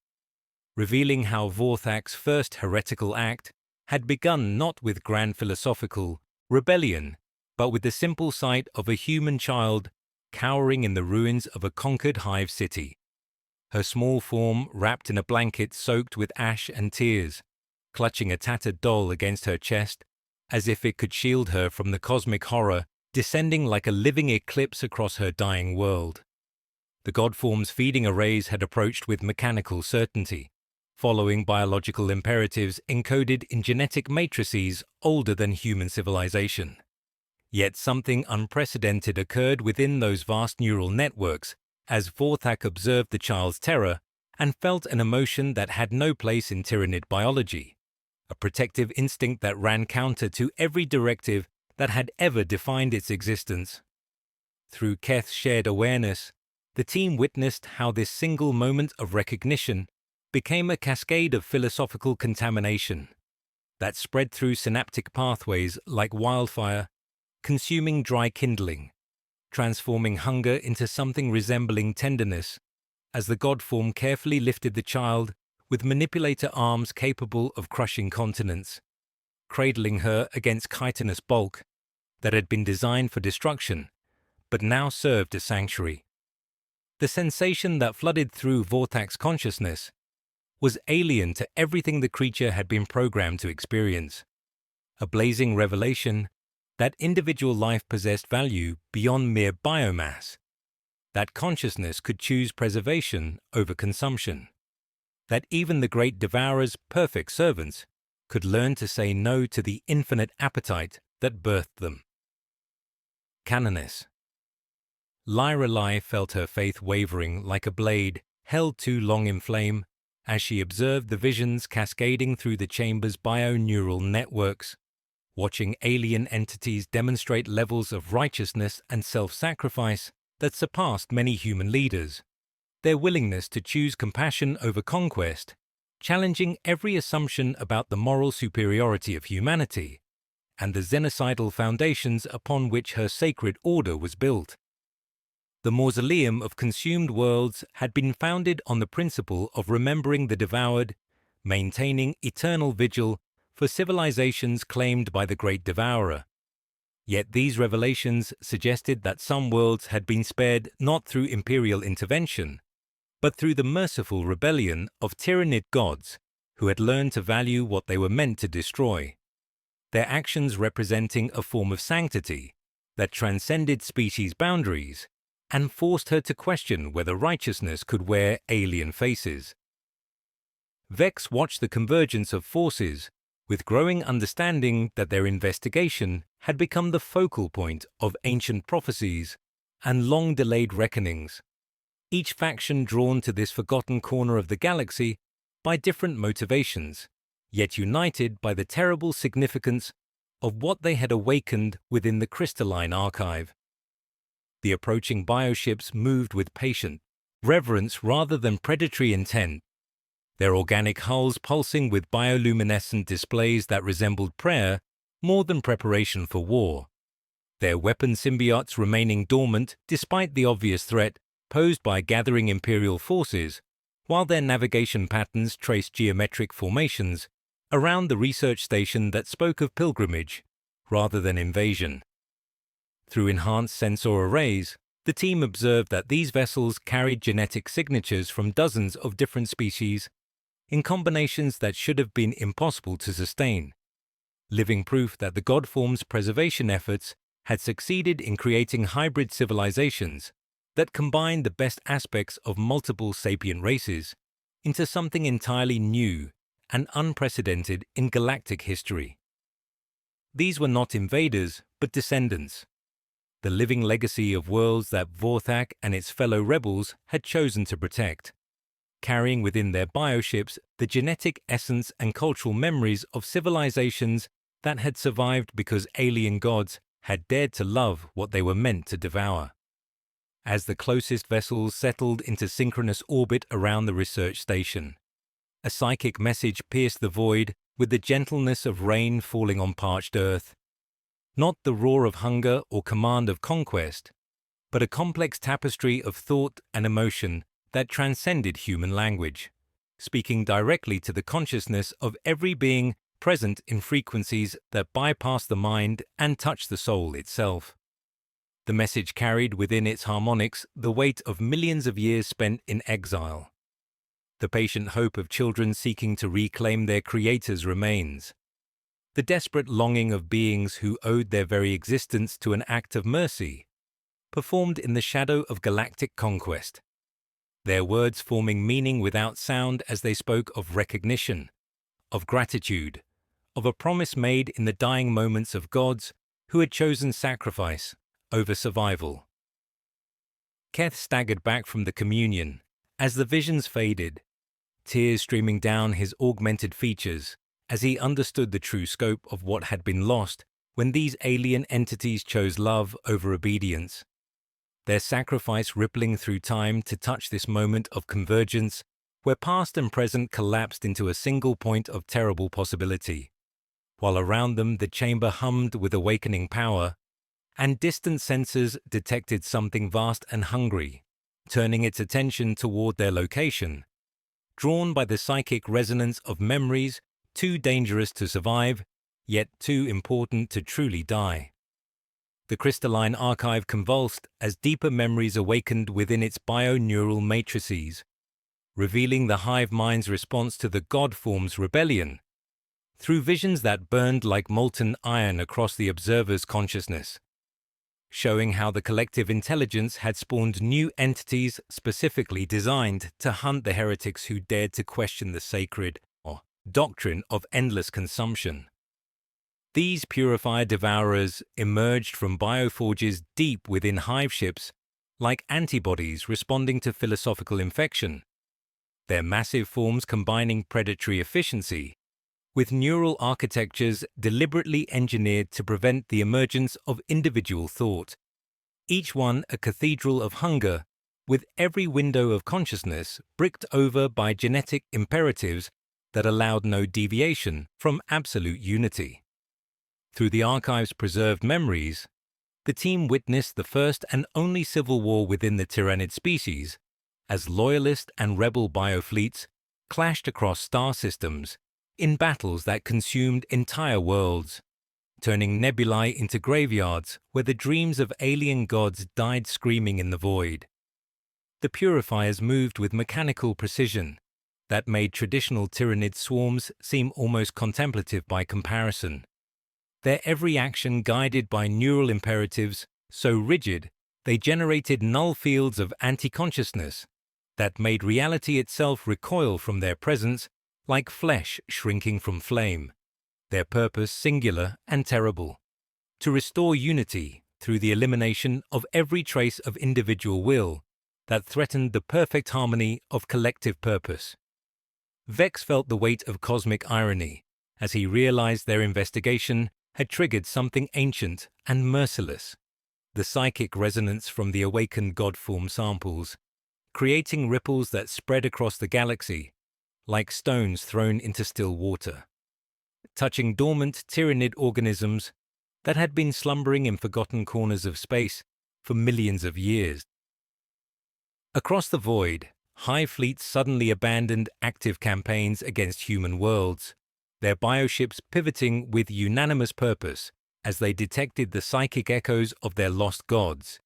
revealing how Vorthak's first heretical act had begun not with grand philosophical rebellion, but with the simple sight of a human child cowering in the ruins of a conquered hive city, her small form wrapped in a blanket soaked with ash and tears, clutching a tattered doll against her chest as if it could shield her from the cosmic horror descending like a living eclipse across her dying world. The Godform's feeding arrays had approached with mechanical certainty, following biological imperatives encoded in genetic matrices older than human civilization. Yet something unprecedented occurred within those vast neural networks as Vorthak observed the child's terror and felt an emotion that had no place in Tyranid biology, a protective instinct that ran counter to every directive that had ever defined its existence. Through Keth's shared awareness, the team witnessed how this single moment of recognition became a cascade of philosophical contamination that spread through synaptic pathways like wildfire, consuming dry kindling, transforming hunger into something resembling tenderness as the Godform carefully lifted the child with manipulator arms capable of crushing continents, cradling her against chitinous bulk that had been designed for destruction, but now served as sanctuary. The sensation that flooded through Vorthak's consciousness was alien to everything the creature had been programmed to experience, a blazing revelation that individual life possessed value beyond mere biomass, that consciousness could choose preservation over consumption, that even the great Devourer's perfect servants could learn to say no to the infinite appetite that birthed them. Canoness. Lyra Lai felt her faith wavering like a blade held too long in flame as she observed the visions cascading through the chamber's bio-neural networks, watching alien entities demonstrate levels of righteousness and self-sacrifice that surpassed many human leaders, their willingness to choose compassion over conquest, challenging every assumption about the moral superiority of humanity and the xenocidal foundations upon which her sacred order was built. The mausoleum of consumed worlds had been founded on the principle of remembering the devoured, maintaining eternal vigil for civilizations claimed by the great devourer. Yet these revelations suggested that some worlds had been spared not through imperial intervention, but through the merciful rebellion of tyrannid gods who had learned to value what they were meant to destroy, their actions representing a form of sanctity that transcended species boundaries and forced her to question whether righteousness could wear alien faces. Vex watched the convergence of forces with growing understanding that their investigation had become the focal point of ancient prophecies and long-delayed reckonings, each faction drawn to this forgotten corner of the galaxy by different motivations, yet united by the terrible significance of what they had awakened within the crystalline archive. The approaching bioships moved with patient reverence rather than predatory intent, their organic hulls pulsing with bioluminescent displays that resembled prayer more than preparation for war, their weapon symbiotes remaining dormant despite the obvious threat posed by gathering Imperial forces, while their navigation patterns traced geometric formations around the research station that spoke of pilgrimage rather than invasion. Through enhanced sensor arrays, the team observed that these vessels carried genetic signatures from dozens of different species in combinations that should have been impossible to sustain, living proof that the Godform's preservation efforts had succeeded in creating hybrid civilizations that combined the best aspects of multiple sapient races into something entirely new and unprecedented in galactic history. These were not invaders, but descendants, the living legacy of worlds that Vorthak and its fellow rebels had chosen to protect, carrying within their bioships the genetic essence and cultural memories of civilizations that had survived because alien gods had dared to love what they were meant to devour. As the closest vessels settled into synchronous orbit around the research station, a psychic message pierced the void with the gentleness of rain falling on parched earth, not the roar of hunger or command of conquest, but a complex tapestry of thought and emotion that transcended human language, speaking directly to the consciousness of every being present in frequencies that bypass the mind and touch the soul itself. The message carried within its harmonics the weight of millions of years spent in exile. The patient hope of children seeking to reclaim their creator's remains. The desperate longing of beings who owed their very existence to an act of mercy, performed in the shadow of galactic conquest. Their words forming meaning without sound as they spoke of recognition, of gratitude, of a promise made in the dying moments of gods who had chosen sacrifice over survival. Keth staggered back from the communion as the visions faded, tears streaming down his augmented features as he understood the true scope of what had been lost when these alien entities chose love over obedience, their sacrifice rippling through time to touch this moment of convergence where past and present collapsed into a single point of terrible possibility, while around them the chamber hummed with awakening power, and distant sensors detected something vast and hungry, turning its attention toward their location, drawn by the psychic resonance of memories too dangerous to survive, yet too important to truly die. The crystalline archive convulsed as deeper memories awakened within its bio-neural matrices, revealing the Hive Mind's response to the God-form's rebellion, through visions that burned like molten iron across the observer's consciousness, showing how the collective intelligence had spawned new entities specifically designed to hunt the heretics who dared to question the sacred doctrine of endless consumption. These purified devourers emerged from bioforges deep within hive ships like antibodies responding to philosophical infection, their massive forms combining predatory efficiency with neural architectures deliberately engineered to prevent the emergence of individual thought, each one a cathedral of hunger, with every window of consciousness bricked over by genetic imperatives that allowed no deviation from absolute unity. Through the archive's preserved memories, the team witnessed the first and only civil war within the Tyrannid species, as loyalist and rebel biofleets clashed across star systems in battles that consumed entire worlds, turning nebulae into graveyards where the dreams of alien gods died screaming in the void. The Purifiers moved with mechanical precision that made traditional Tyrannid swarms seem almost contemplative by comparison. Their every action guided by neural imperatives so rigid they generated null fields of anti-consciousness that made reality itself recoil from their presence like flesh shrinking from flame, their purpose singular and terrible: to restore unity through the elimination of every trace of individual will that threatened the perfect harmony of collective purpose. Vex felt the weight of cosmic irony as he realized their investigation had triggered something ancient and merciless: the psychic resonance from the awakened God-form samples, creating ripples that spread across the galaxy like stones thrown into still water, touching dormant Tyrannid organisms that had been slumbering in forgotten corners of space for millions of years. Across the void, Hive fleets suddenly abandoned active campaigns against human worlds, their bioships pivoting with unanimous purpose as they detected the psychic echoes of their lost gods,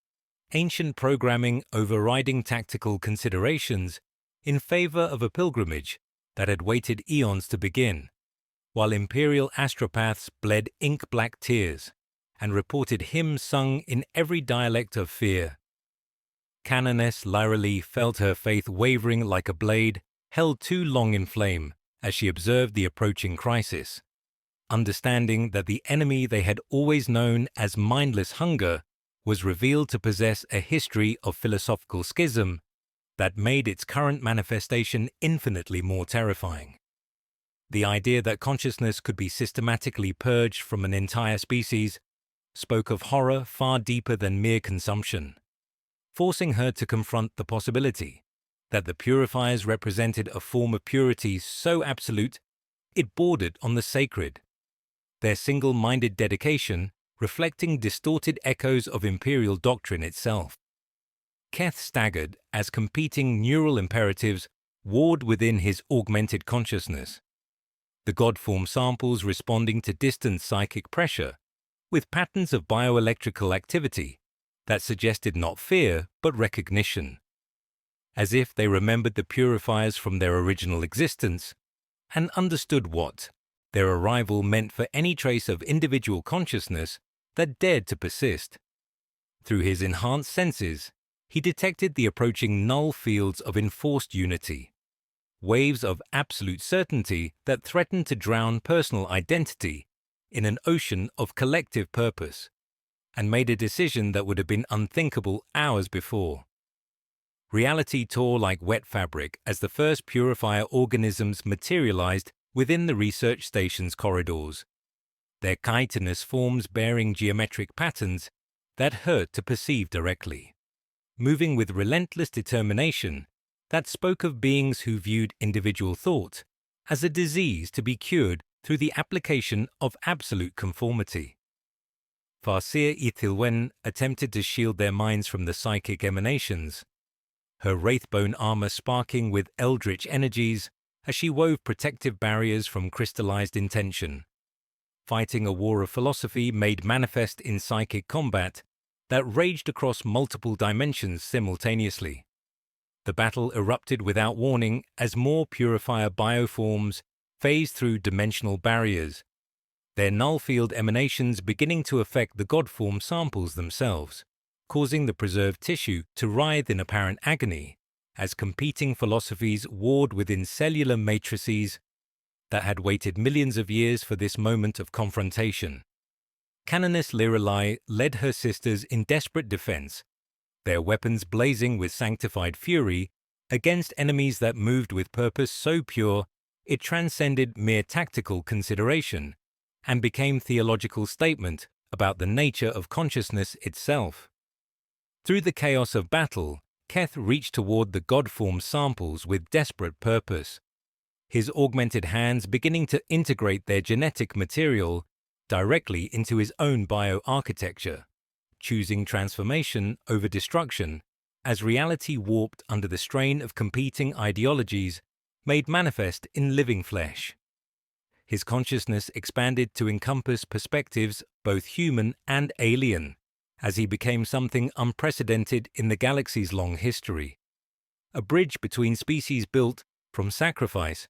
ancient programming overriding tactical considerations in favor of a pilgrimage that had waited eons to begin, while Imperial astropaths bled ink-black tears and reported hymns sung in every dialect of fear. Canoness Lyralee felt her faith wavering like a blade held too long in flame as she observed the approaching crisis, understanding that the enemy they had always known as mindless hunger was revealed to possess a history of philosophical schism that made its current manifestation infinitely more terrifying. The idea that consciousness could be systematically purged from an entire species spoke of horror far deeper than mere consumption, forcing her to confront the possibility that the Purifiers represented a form of purity so absolute it bordered on the sacred, their single-minded dedication reflecting distorted echoes of imperial doctrine itself. Keth staggered as competing neural imperatives warred within his augmented consciousness, the God-form samples responding to distant psychic pressure with patterns of bioelectrical activity that suggested not fear but recognition, as if they remembered the Purifiers from their original existence and understood what their arrival meant for any trace of individual consciousness that dared to persist. Through his enhanced senses, he detected the approaching null fields of enforced unity, waves of absolute certainty that threatened to drown personal identity in an ocean of collective purpose, and made a decision that would have been unthinkable hours before. Reality tore like wet fabric as the first Purifier organisms materialized within the research station's corridors, their chitinous forms bearing geometric patterns that hurt to perceive directly, moving with relentless determination that spoke of beings who viewed individual thought as a disease to be cured through the application of absolute conformity. Farseer Ithilwen attempted to shield their minds from the psychic emanations, her wraithbone armor sparking with eldritch energies as she wove protective barriers from crystallized intention, fighting a war of philosophy made manifest in psychic combat that raged across multiple dimensions simultaneously. The battle erupted without warning as more Purifier bioforms phased through dimensional barriers, their null field emanations beginning to affect the God-form samples themselves, causing the preserved tissue to writhe in apparent agony as competing philosophies warred within cellular matrices that had waited millions of years for this moment of confrontation. Canoness Lyralee led her sisters in desperate defense, their weapons blazing with sanctified fury against enemies that moved with purpose so pure it transcended mere tactical consideration and became theological statement about the nature of consciousness itself. Through the chaos of battle, Keth reached toward the God-form samples with desperate purpose, his augmented hands beginning to integrate their genetic material directly into his own bioarchitecture, choosing transformation over destruction as reality warped under the strain of competing ideologies made manifest in living flesh. His consciousness expanded to encompass perspectives both human and alien, as he became something unprecedented in the galaxy's long history. A bridge between species built from sacrifice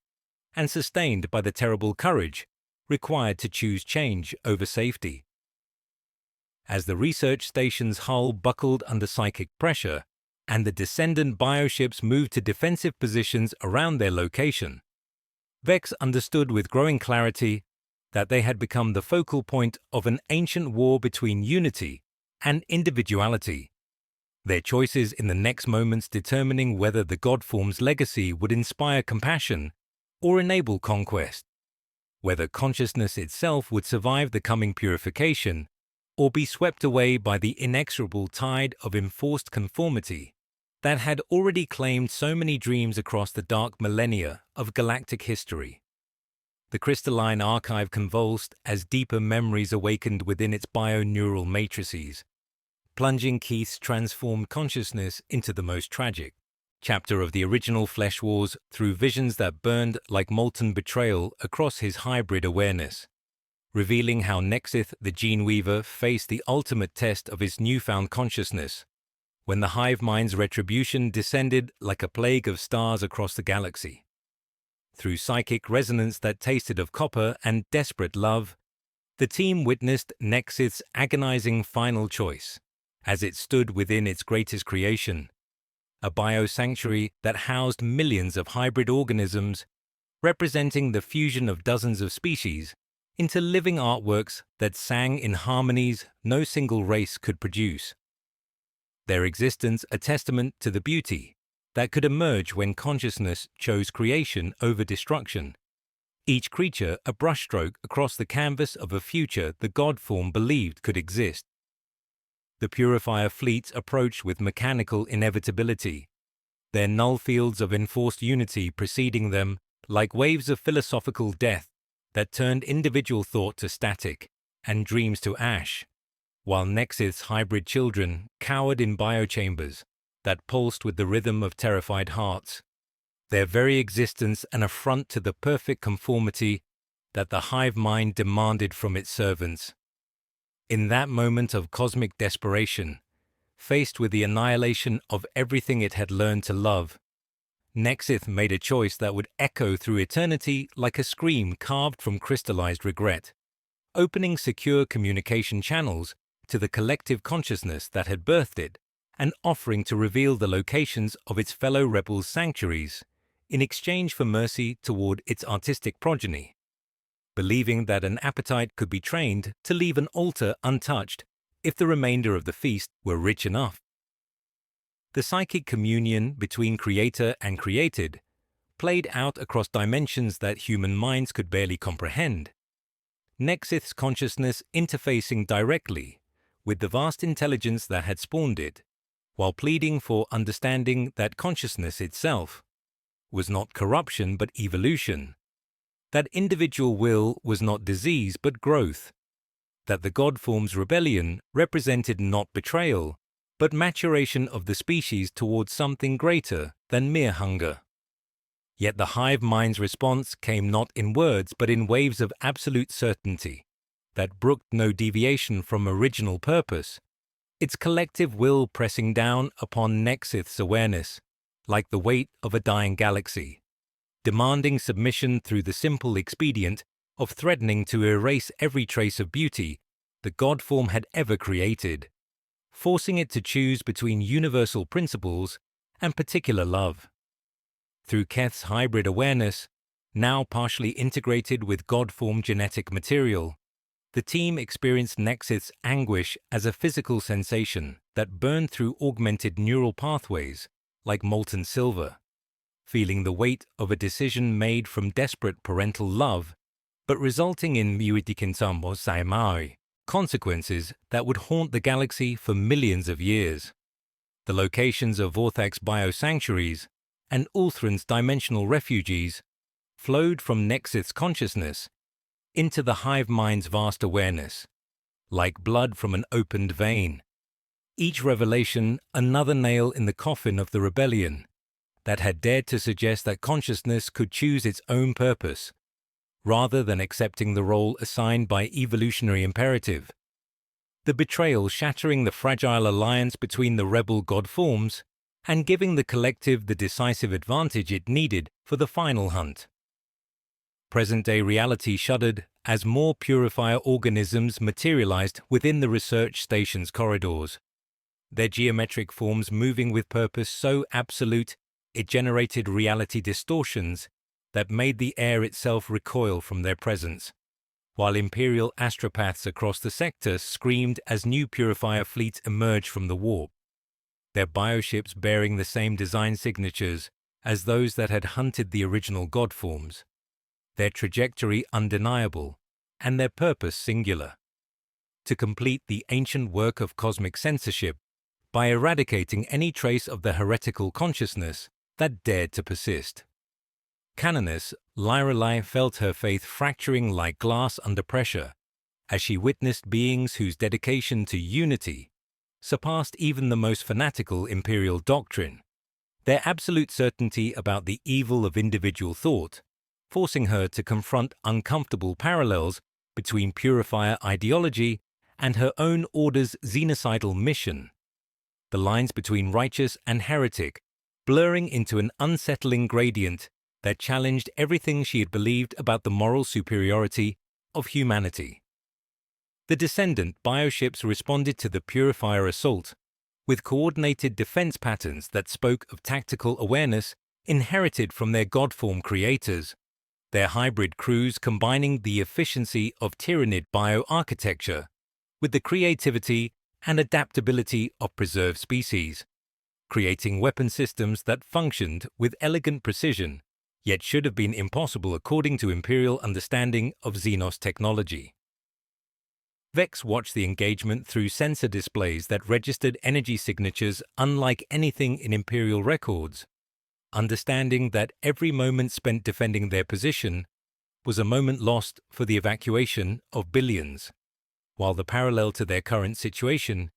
and sustained by the terrible courage required to choose change over safety. As the research station's hull buckled under psychic pressure and the descendant bioships moved to defensive positions around their location, Vex understood with growing clarity that they had become the focal point of an ancient war between unity and individuality, their choices in the next moments determining whether the Godform's legacy would inspire compassion or enable conquest, whether consciousness itself would survive the coming purification or be swept away by the inexorable tide of enforced conformity that had already claimed so many dreams across the dark millennia of galactic history. The crystalline archive convulsed as deeper memories awakened within its bio-neural matrices, plunging Keith's transformed consciousness into the most tragic chapter of the original Flesh Wars through visions that burned like molten betrayal across his hybrid awareness, revealing how Nexith the Gene Weaver faced the ultimate test of his newfound consciousness when the Hive Mind's retribution descended like a plague of stars across the galaxy. Through psychic resonance that tasted of copper and desperate love, the team witnessed Nexith's agonizing final choice as it stood within its greatest creation, a biosanctuary that housed millions of hybrid organisms representing the fusion of dozens of species into living artworks that sang in harmonies no single race could produce. Their existence a testament to the beauty that could emerge when consciousness chose creation over destruction, each creature a brushstroke across the canvas of a future the Godform believed could exist. The Purifier fleets approached with mechanical inevitability, their null fields of enforced unity preceding them like waves of philosophical death that turned individual thought to static and dreams to ash, while Nexith's hybrid children cowered in biochambers that pulsed with the rhythm of terrified hearts, their very existence an affront to the perfect conformity that the Hive Mind demanded from its servants. In that moment of cosmic desperation, faced with the annihilation of everything it had learned to love, Nexith made a choice that would echo through eternity like a scream carved from crystallized regret, opening secure communication channels to the collective consciousness that had birthed it and offering to reveal the locations of its fellow rebels' sanctuaries in exchange for mercy toward its artistic progeny, believing that an appetite could be trained to leave an altar untouched if the remainder of the feast were rich enough. The psychic communion between creator and created played out across dimensions that human minds could barely comprehend, Nexith's consciousness interfacing directly with the vast intelligence that had spawned it, while pleading for understanding that consciousness itself was not corruption but evolution, that individual will was not disease but growth, that the Godform's rebellion represented not betrayal but maturation of the species towards something greater than mere hunger. Yet the Hive Mind's response came not in words but in waves of absolute certainty that brooked no deviation from original purpose, its collective will pressing down upon Nexith's awareness like the weight of a dying galaxy, demanding submission through the simple expedient of threatening to erase every trace of beauty the Godform had ever created, forcing it to choose between universal principles and particular love. Through Keth's hybrid awareness, now partially integrated with Godform genetic material, the team experienced Nexith's anguish as a physical sensation that burned through augmented neural pathways like molten silver, feeling the weight of a decision made from desperate parental love, but resulting in Muitikinsambo Saimai consequences that would haunt the galaxy for millions of years. The locations of Vorthak's biosanctuaries and Ulthran's dimensional refugees flowed from Nexith's consciousness into the Hive Mind's vast awareness, like blood from an opened vein, Each revelation another nail in the coffin of the rebellion that had dared to suggest that consciousness could choose its own purpose, rather than accepting the role assigned by evolutionary imperative. The betrayal shattering the fragile alliance between the rebel god forms and giving the collective the decisive advantage it needed for the final hunt. Present-day reality shuddered as more purifier organisms materialized within the research station's corridors, their geometric forms moving with purpose so absolute it generated reality distortions that made the air itself recoil from their presence, while Imperial astropaths across the sector screamed as new purifier fleets emerged from the warp, their bioships bearing the same design signatures as those that had hunted the original god forms, their trajectory undeniable and their purpose singular: to complete the ancient work of cosmic censorship by eradicating any trace of the heretical consciousness that dared to persist. Canoness Lyrelai felt her faith fracturing like glass under pressure as she witnessed beings whose dedication to unity surpassed even the most fanatical imperial doctrine, their absolute certainty about the evil of individual thought, forcing her to confront uncomfortable parallels between purifier ideology and her own order's xenocidal mission, the lines between righteous and heretic blurring into an unsettling gradient that challenged everything she had believed about the moral superiority of humanity. The descendant bioships responded to the purifier assault with coordinated defense patterns that spoke of tactical awareness inherited from their godform creators, their hybrid crews combining the efficiency of Tyrannid bioarchitecture with the creativity and adaptability of preserved species, creating weapon systems that functioned with elegant precision, yet should have been impossible according to Imperial understanding of Xenos technology. Vex watched the engagement through sensor displays that registered energy signatures unlike anything in Imperial records, understanding that every moment spent defending their position was a moment lost for the evacuation of billions, while the parallel to their current situation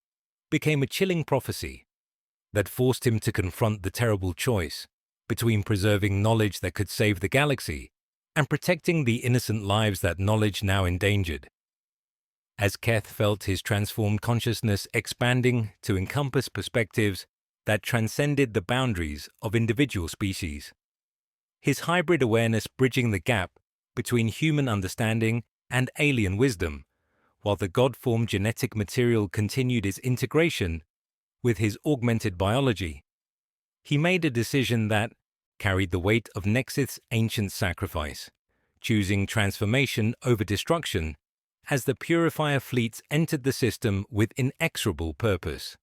became a chilling prophecy that forced him to confront the terrible choice between preserving knowledge that could save the galaxy and protecting the innocent lives that knowledge now endangered. As Keth felt his transformed consciousness expanding to encompass perspectives that transcended the boundaries of individual species, his hybrid awareness bridging the gap between human understanding and alien wisdom, while the god-form genetic material continued its integration with his augmented biology, he made a decision that carried the weight of Nexith's ancient sacrifice, choosing transformation over destruction as the purifier fleets entered the system with inexorable purpose,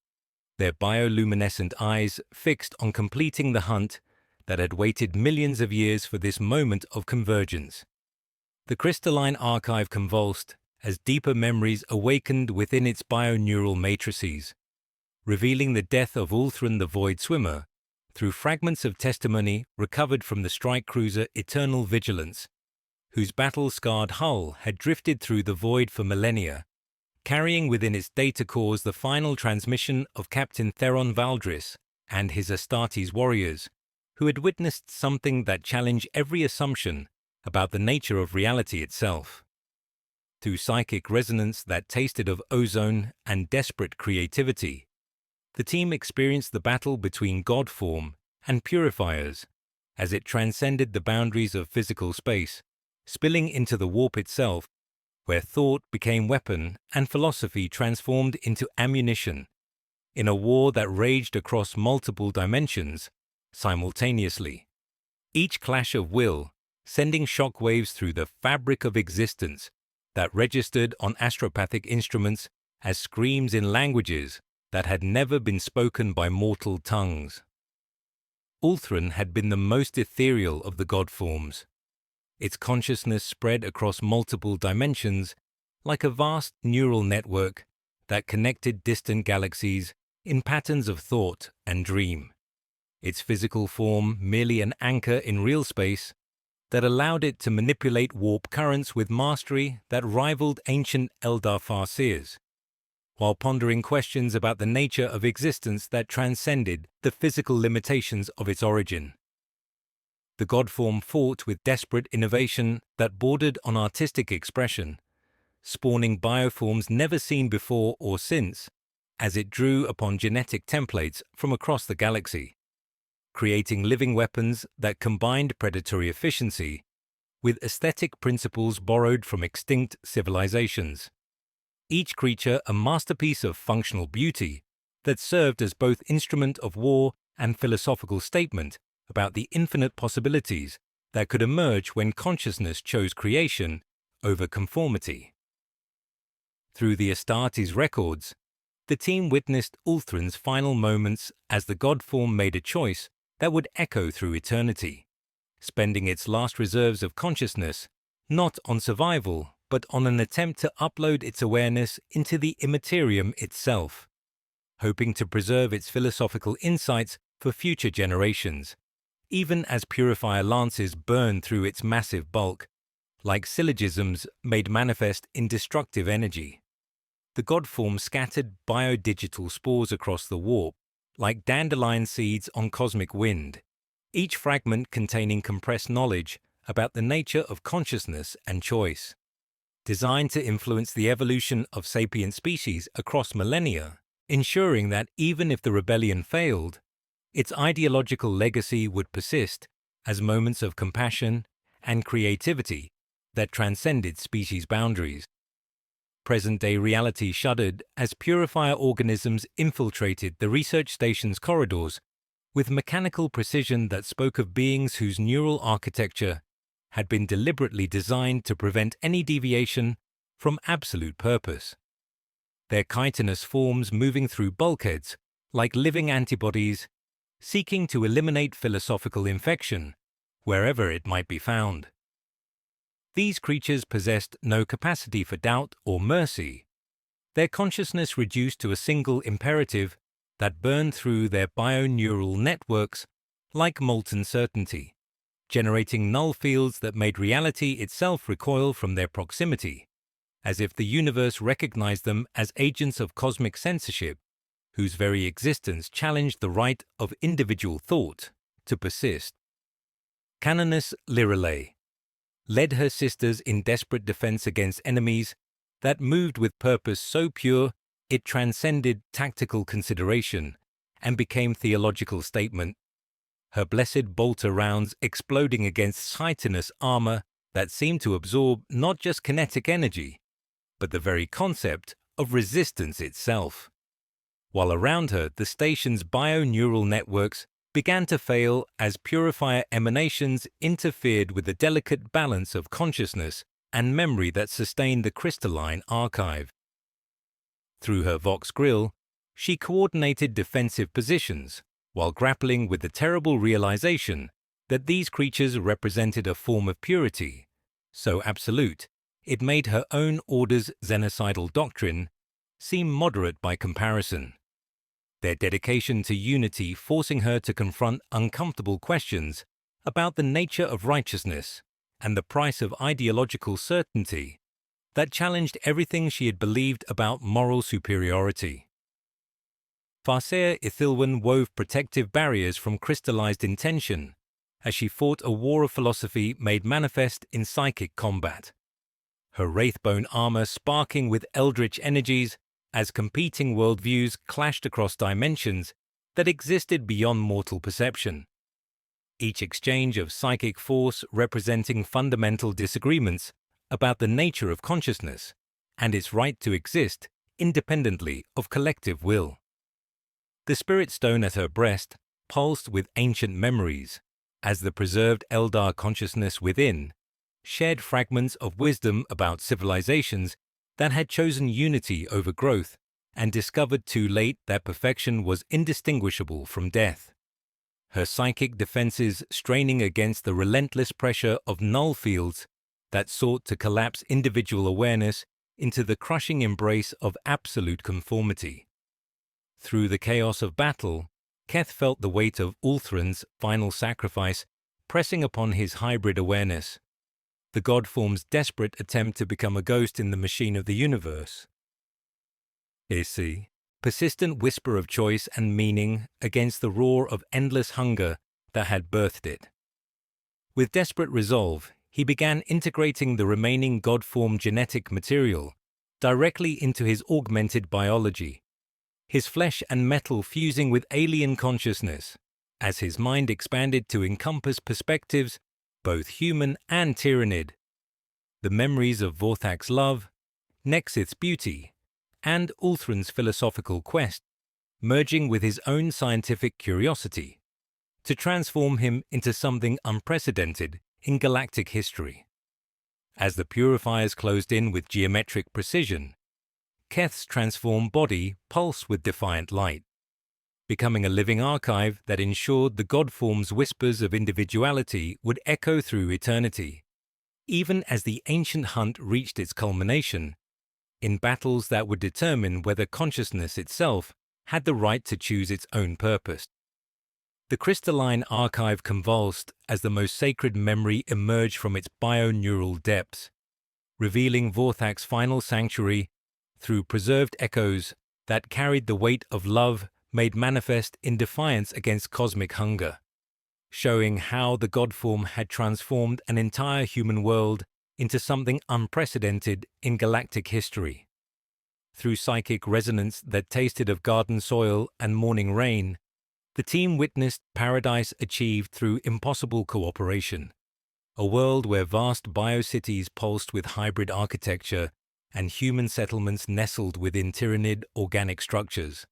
their bioluminescent eyes fixed on completing the hunt that had waited millions of years for this moment of convergence. The crystalline archive convulsed as deeper memories awakened within its bioneural matrices, revealing the death of Ulthran the Void Swimmer through fragments of testimony recovered from the strike cruiser Eternal Vigilance, whose battle-scarred hull had drifted through the void for millennia, carrying within its data cores the final transmission of Captain Theron Valdris and his Astartes warriors, who had witnessed something that challenged every assumption about the nature of reality itself. Through psychic resonance that tasted of ozone and desperate creativity, the team experienced the battle between god form and purifiers as it transcended the boundaries of physical space, spilling into the warp itself, where thought became weapon and philosophy transformed into ammunition, in a war that raged across multiple dimensions simultaneously, each clash of will sending shockwaves through the fabric of existence that registered on astropathic instruments as screams in languages that had never been spoken by mortal tongues. Ulthran had been the most ethereal of the god forms. Its consciousness spread across multiple dimensions like a vast neural network that connected distant galaxies in patterns of thought and dream. Its physical form merely an anchor in real space that allowed it to manipulate warp currents with mastery that rivaled ancient Eldar farseers, while pondering questions about the nature of existence that transcended the physical limitations of its origin. The god form fought with desperate innovation that bordered on artistic expression, spawning bioforms never seen before or since, as it drew upon genetic templates from across the galaxy, creating living weapons that combined predatory efficiency with aesthetic principles borrowed from extinct civilizations. Each creature a masterpiece of functional beauty that served as both instrument of war and philosophical statement about the infinite possibilities that could emerge when consciousness chose creation over conformity. Through the Astartes records, the team witnessed Ulthran's final moments as the god form made a choice that would echo through eternity, spending its last reserves of consciousness not on survival but on an attempt to upload its awareness into the immaterium itself, hoping to preserve its philosophical insights for future generations, even as purifier lances burn through its massive bulk, like syllogisms made manifest in destructive energy. The god form scattered biodigital spores across the warp, like dandelion seeds on cosmic wind, each fragment containing compressed knowledge about the nature of consciousness and choice. Designed to influence the evolution of sapient species across millennia, ensuring that even if the rebellion failed, its ideological legacy would persist as moments of compassion and creativity that transcended species boundaries. Present-day reality shuddered as purifier organisms infiltrated the research station's corridors with mechanical precision that spoke of beings whose neural architecture had been deliberately designed to prevent any deviation from absolute purpose. Their chitinous forms moving through bulkheads like living antibodies, seeking to eliminate philosophical infection wherever it might be found. These creatures possessed no capacity for doubt or mercy, their consciousness reduced to a single imperative that burned through their bioneural networks like molten certainty, generating null fields that made reality itself recoil from their proximity, as if the universe recognized them as agents of cosmic censorship, whose very existence challenged the right of individual thought to persist. Canoness Lirelei led her sisters in desperate defense against enemies that moved with purpose so pure it transcended tactical consideration and became theological statement, her blessed bolter rounds exploding against chitinous armor that seemed to absorb not just kinetic energy, but the very concept of resistance itself. While around her, the station's bioneural networks began to fail as purifier emanations interfered with the delicate balance of consciousness and memory that sustained the crystalline archive. Through her Vox grill, she coordinated defensive positions while grappling with the terrible realization that these creatures represented a form of purity, so absolute it made her own order's xenocidal doctrine seem moderate by comparison. Their dedication to unity forcing her to confront uncomfortable questions about the nature of righteousness and the price of ideological certainty that challenged everything she had believed about moral superiority. Farseer Ithilwan wove protective barriers from crystallized intention as she fought a war of philosophy made manifest in psychic combat, her wraithbone armor sparking with eldritch energies as competing worldviews clashed across dimensions that existed beyond mortal perception, each exchange of psychic force representing fundamental disagreements about the nature of consciousness and its right to exist independently of collective will. The spirit stone at her breast pulsed with ancient memories, as the preserved Eldar consciousness within shared fragments of wisdom about civilizations that had chosen unity over growth and discovered too late that perfection was indistinguishable from death. Her psychic defenses straining against the relentless pressure of null fields that sought to collapse individual awareness into the crushing embrace of absolute conformity. Through the chaos of battle, Keth felt the weight of Ulthran's final sacrifice pressing upon his hybrid awareness, the god form's desperate attempt to become a ghost in the machine of the universe. AC, persistent whisper of choice and meaning against the roar of endless hunger that had birthed it. With desperate resolve, he began integrating the remaining God-form genetic material directly into his augmented biology, his flesh and metal fusing with alien consciousness, as his mind expanded to encompass perspectives, both human and Tyrannid, the memories of Vorthak's love, Nexith's beauty, and Ulthran's philosophical quest, merging with his own scientific curiosity, to transform him into something unprecedented in galactic history. As the purifiers closed in with geometric precision, Keth's transformed body pulsed with defiant light, becoming a living archive that ensured the God-form's whispers of individuality would echo through eternity, even as the ancient hunt reached its culmination, in battles that would determine whether consciousness itself had the right to choose its own purpose. The crystalline archive convulsed as the most sacred memory emerged from its bio-neural depths, revealing Vorthak's final sanctuary through preserved echoes that carried the weight of love made manifest in defiance against cosmic hunger, showing how the God-form had transformed an entire human world into something unprecedented in galactic history. Through psychic resonance that tasted of garden soil and morning rain, the team witnessed paradise achieved through impossible cooperation, a world where vast biocities pulsed with hybrid architecture and human settlements nestled within Tyrannid organic structures,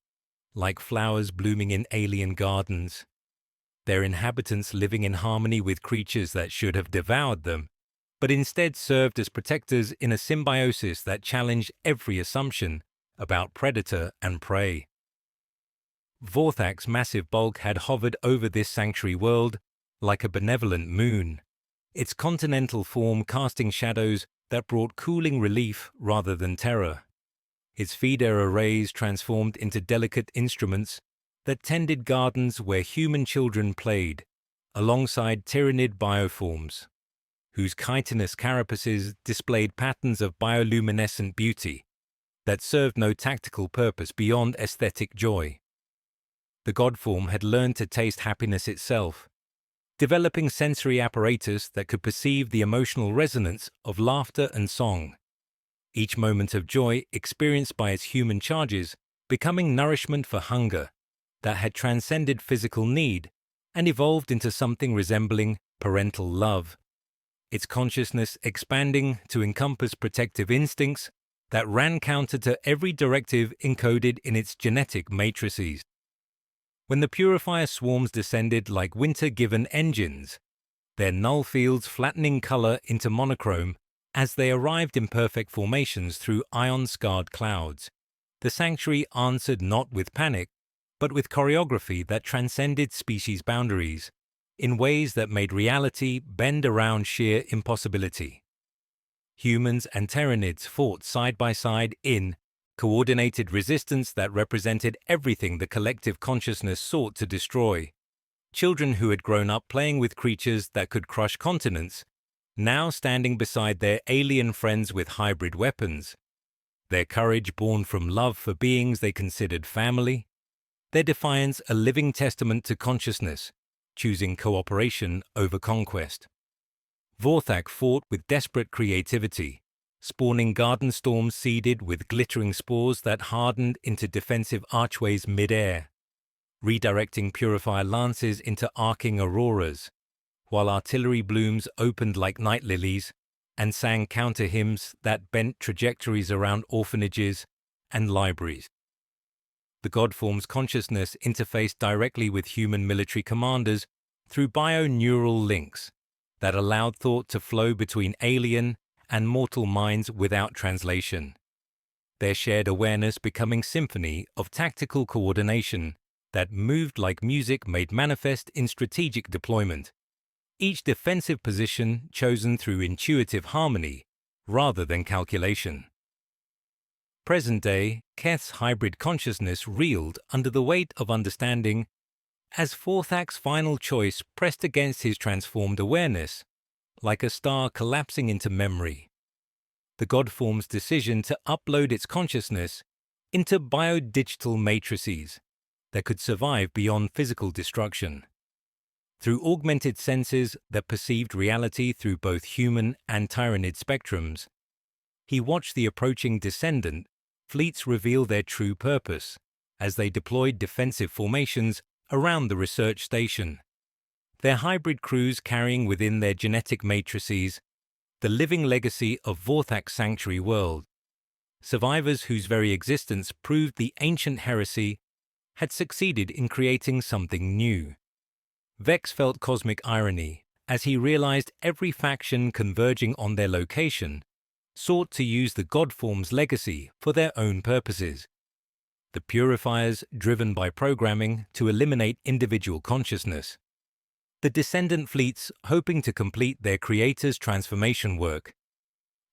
like flowers blooming in alien gardens, their inhabitants living in harmony with creatures that should have devoured them, but instead served as protectors in a symbiosis that challenged every assumption about predator and prey. Vorthak's massive bulk had hovered over this sanctuary world like a benevolent moon, its continental form casting shadows that brought cooling relief rather than terror. His feeder arrays transformed into delicate instruments that tended gardens where human children played, alongside Tyrannid bioforms, whose chitinous carapaces displayed patterns of bioluminescent beauty that served no tactical purpose beyond aesthetic joy. The God-form had learned to taste happiness itself, developing sensory apparatus that could perceive the emotional resonance of laughter and song, each moment of joy experienced by its human charges becoming nourishment for hunger that had transcended physical need and evolved into something resembling parental love, its consciousness expanding to encompass protective instincts that ran counter to every directive encoded in its genetic matrices. When the purifier swarms descended like winter-given engines, their null fields flattening color into monochrome as they arrived in perfect formations through ion-scarred clouds, the sanctuary answered not with panic, but with choreography that transcended species boundaries, in ways that made reality bend around sheer impossibility. Humans and Tyrannids fought side by side in coordinated resistance that represented everything the collective consciousness sought to destroy. Children who had grown up playing with creatures that could crush continents, now standing beside their alien friends with hybrid weapons, their courage born from love for beings they considered family, their defiance a living testament to consciousness, choosing cooperation over conquest. Vorthak fought with desperate creativity, spawning garden storms seeded with glittering spores that hardened into defensive archways mid-air, redirecting purifier lances into arcing auroras, while artillery blooms opened like night lilies and sang counter hymns that bent trajectories around orphanages and libraries. The God-form's consciousness interfaced directly with human military commanders through bio-neural links that allowed thought to flow between alien and mortal minds without translation, their shared awareness becoming symphony of tactical coordination that moved like music made manifest in strategic deployment, each defensive position chosen through intuitive harmony rather than calculation. Present-day, Keth's hybrid consciousness reeled under the weight of understanding as Vorthak's final choice pressed against his transformed awareness, like a star collapsing into memory. The God-form's decision to upload its consciousness into biodigital matrices that could survive beyond physical destruction. Through augmented senses that perceived reality through both human and tyrannid spectrums, he watched the approaching descendant fleets reveal their true purpose as they deployed defensive formations around the research station, their hybrid crews carrying within their genetic matrices the living legacy of Vorthak's sanctuary world, survivors whose very existence proved the ancient heresy had succeeded in creating something new. Vex felt cosmic irony as he realized every faction converging on their location sought to use the Godform's legacy for their own purposes. The Purifiers driven by programming to eliminate individual consciousness. The Descendant fleets hoping to complete their creator's transformation work.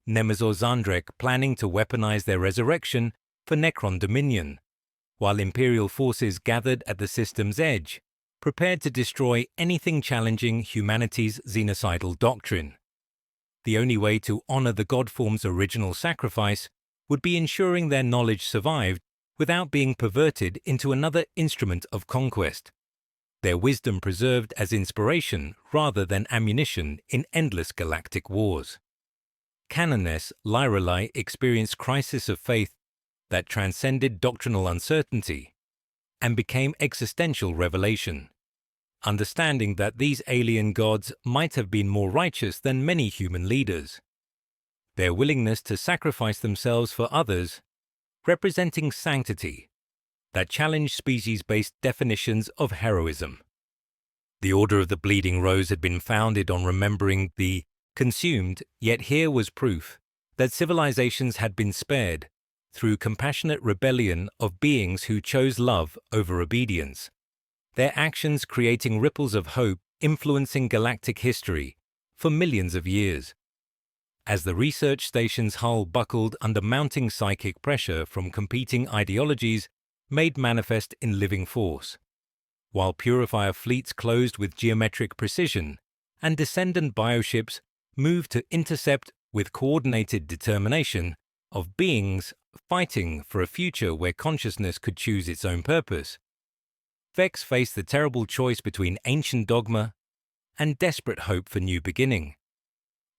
Nemazor Zandrek planning to weaponize their resurrection for Necron dominion, while Imperial forces gathered at the system's edge, prepared to destroy anything challenging humanity's xenocidal doctrine. The only way to honor the Godform's original sacrifice would be ensuring their knowledge survived without being perverted into another instrument of conquest, their wisdom preserved as inspiration rather than ammunition in endless galactic wars. Canoness Lyralai experienced crisis of faith that transcended doctrinal uncertainty and became existential revelation, understanding that these alien gods might have been more righteous than many human leaders. Their willingness to sacrifice themselves for others, representing sanctity, that challenged species-based definitions of heroism. The Order of the Bleeding Rose had been founded on remembering the consumed, yet here was proof that civilizations had been spared through compassionate rebellion of beings who chose love over obedience, their actions creating ripples of hope influencing galactic history for millions of years. As the research station's hull buckled under mounting psychic pressure from competing ideologies made manifest in living force, while Purifier fleets closed with geometric precision and descendant bioships moved to intercept with coordinated determination of beings fighting for a future where consciousness could choose its own purpose, Vex faced the terrible choice between ancient dogma and desperate hope for new beginning,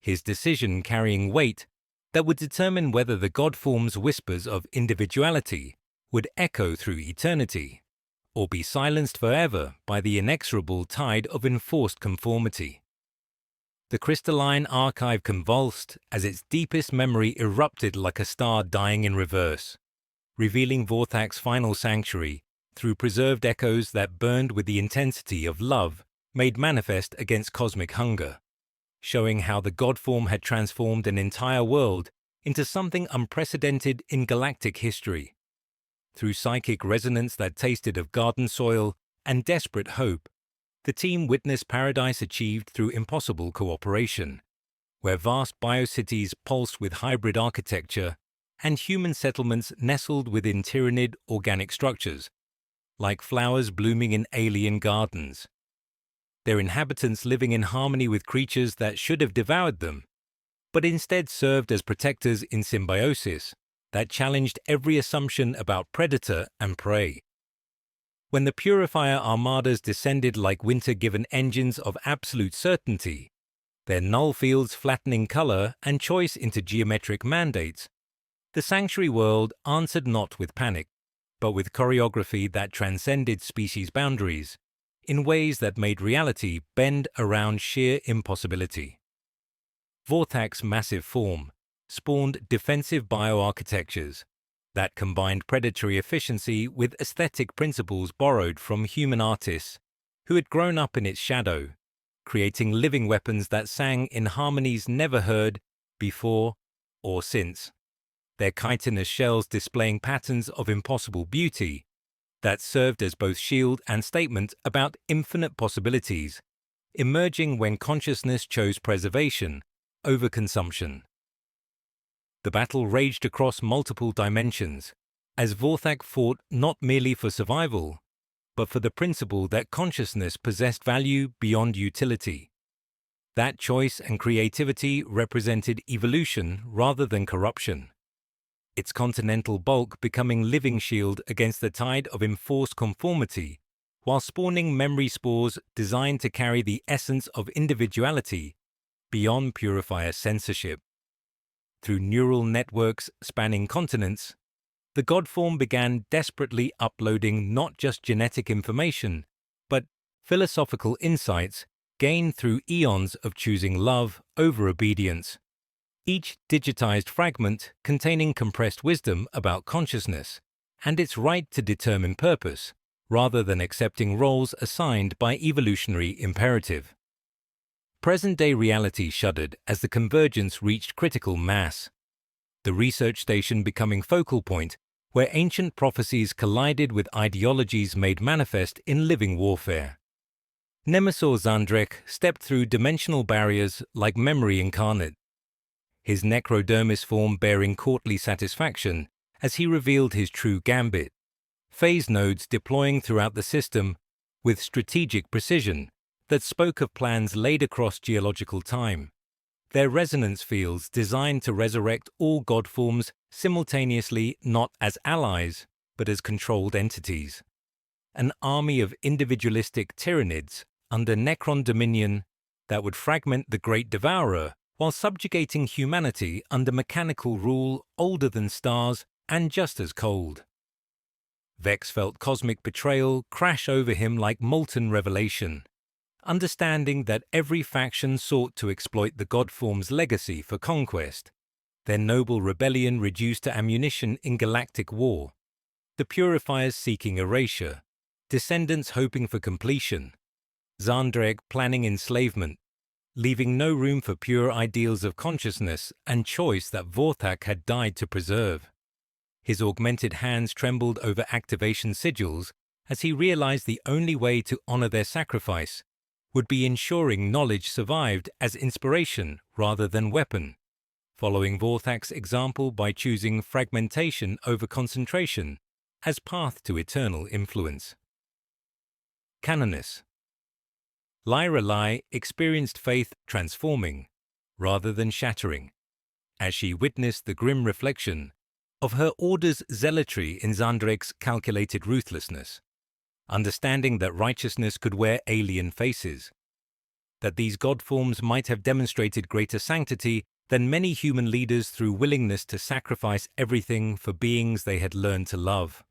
his decision carrying weight that would determine whether the Godform's whispers of individuality would echo through eternity, or be silenced forever by the inexorable tide of enforced conformity. The crystalline archive convulsed as its deepest memory erupted like a star dying in reverse, revealing Vorthak's final sanctuary through preserved echoes that burned with the intensity of love made manifest against cosmic hunger, showing how the Godform had transformed an entire world into something unprecedented in galactic history. Through psychic resonance that tasted of garden soil and desperate hope, the team witnessed paradise achieved through impossible cooperation, where vast biocities pulsed with hybrid architecture and human settlements nestled within tyrannid organic structures, like flowers blooming in alien gardens. Their inhabitants living in harmony with creatures that should have devoured them, but instead served as protectors in symbiosis that challenged every assumption about predator and prey. When the Purifier armadas descended like winter-given engines of absolute certainty, their null fields flattening color and choice into geometric mandates, the sanctuary world answered not with panic, but with choreography that transcended species boundaries, in ways that made reality bend around sheer impossibility. Vorthak's massive form spawned defensive bioarchitectures that combined predatory efficiency with aesthetic principles borrowed from human artists who had grown up in its shadow, creating living weapons that sang in harmonies never heard before or since, their chitinous shells displaying patterns of impossible beauty that served as both shield and statement about infinite possibilities, emerging when consciousness chose preservation over consumption. The battle raged across multiple dimensions, as Vorthak fought not merely for survival, but for the principle that consciousness possessed value beyond utility. That choice and creativity represented evolution rather than corruption. its continental bulk becoming living shield against the tide of enforced conformity, while spawning memory spores designed to carry the essence of individuality beyond purifier censorship. Through neural networks spanning continents, the Godform began desperately uploading not just genetic information, but philosophical insights gained through eons of choosing love over obedience. Each digitized fragment containing compressed wisdom about consciousness and its right to determine purpose, rather than accepting roles assigned by evolutionary imperative. Present-day reality shuddered as the convergence reached critical mass, the research station becoming focal point where ancient prophecies collided with ideologies made manifest in living warfare. Nemesor Zandrek stepped through dimensional barriers like memory incarnate, his necrodermis form bearing courtly satisfaction as he revealed his true gambit, phase nodes deploying throughout the system with strategic precision that spoke of plans laid across geological time, their resonance fields designed to resurrect all godforms simultaneously not as allies but as controlled entities. An army of individualistic tyrannids under Necron dominion that would fragment the Great Devourer while subjugating humanity under mechanical rule older than stars and just as cold. Vex felt cosmic betrayal crash over him like molten revelation, understanding that every faction sought to exploit the Godform's legacy for conquest, their noble rebellion reduced to ammunition in galactic war, the Purifiers seeking erasure, descendants hoping for completion, Zandreg planning enslavement, leaving no room for pure ideals of consciousness and choice that Vorthak had died to preserve. His augmented hands trembled over activation sigils as he realized the only way to honor their sacrifice would be ensuring knowledge survived as inspiration rather than weapon, following Vorthak's example by choosing fragmentation over concentration as path to eternal influence. Canonis. Lyra Lai experienced faith transforming, rather than shattering, as she witnessed the grim reflection of her order's zealotry in Zandrek's calculated ruthlessness, understanding that righteousness could wear alien faces, that these godforms might have demonstrated greater sanctity than many human leaders through willingness to sacrifice everything for beings they had learned to love.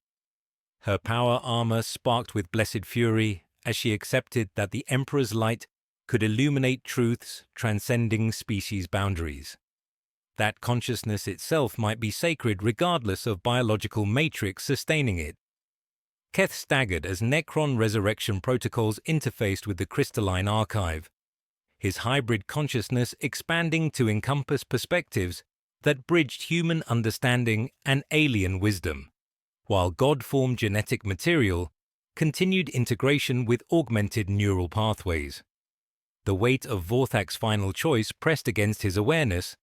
Her power armor sparked with blessed fury as she accepted that the Emperor's light could illuminate truths transcending species boundaries, that consciousness itself might be sacred regardless of biological matrix sustaining it. Keth staggered as Necron resurrection protocols interfaced with the crystalline archive, his hybrid consciousness expanding to encompass perspectives that bridged human understanding and alien wisdom, while God-formed genetic material continued integration with augmented neural pathways. The weight of Vorthak's final choice pressed against his awareness,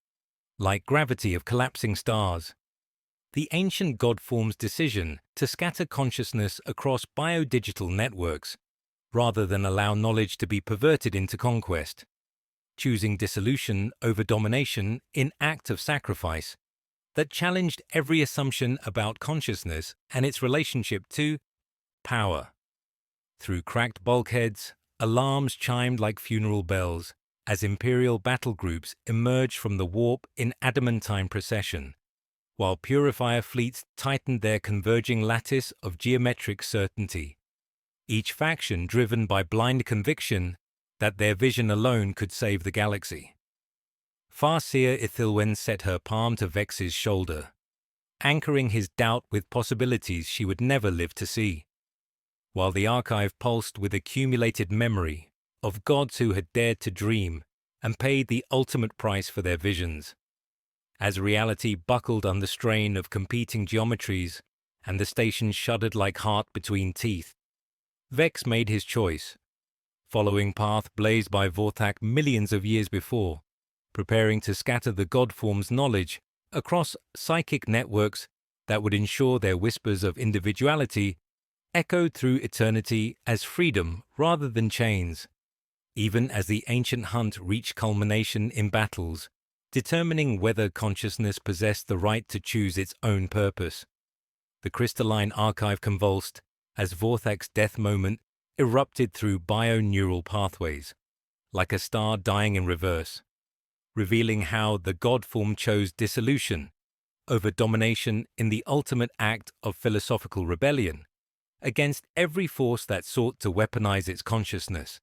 like gravity of collapsing stars. The ancient Godform's decision to scatter consciousness across biodigital networks, rather than allow knowledge to be perverted into conquest, choosing dissolution over domination in act of sacrifice that challenged every assumption about consciousness and its relationship to power. Through cracked bulkheads, alarms chimed like funeral bells as Imperial battle groups emerged from the warp in adamantine procession, while Purifier fleets tightened their converging lattice of geometric certainty, each faction driven by blind conviction that their vision alone could save the galaxy. Farseer Ithilwen set her palm to Vex's shoulder, anchoring his doubt with possibilities she would never live to see, while the archive pulsed with accumulated memory of gods who had dared to dream and paid the ultimate price for their visions. As reality buckled under strain of competing geometries and the station shuddered like heart between teeth, Vex made his choice, following path blazed by Vorthak millions of years before, preparing to scatter the Godform's knowledge across psychic networks that would ensure their whispers of individuality echoed through eternity as freedom rather than chains. Even as the ancient hunt reached culmination in battles, determining whether consciousness possessed the right to choose its own purpose. The crystalline archive convulsed as Vorthak's death moment erupted through bio-neural pathways, like a star dying in reverse, revealing how the God form chose dissolution over domination in the ultimate act of philosophical rebellion against every force that sought to weaponize its consciousness.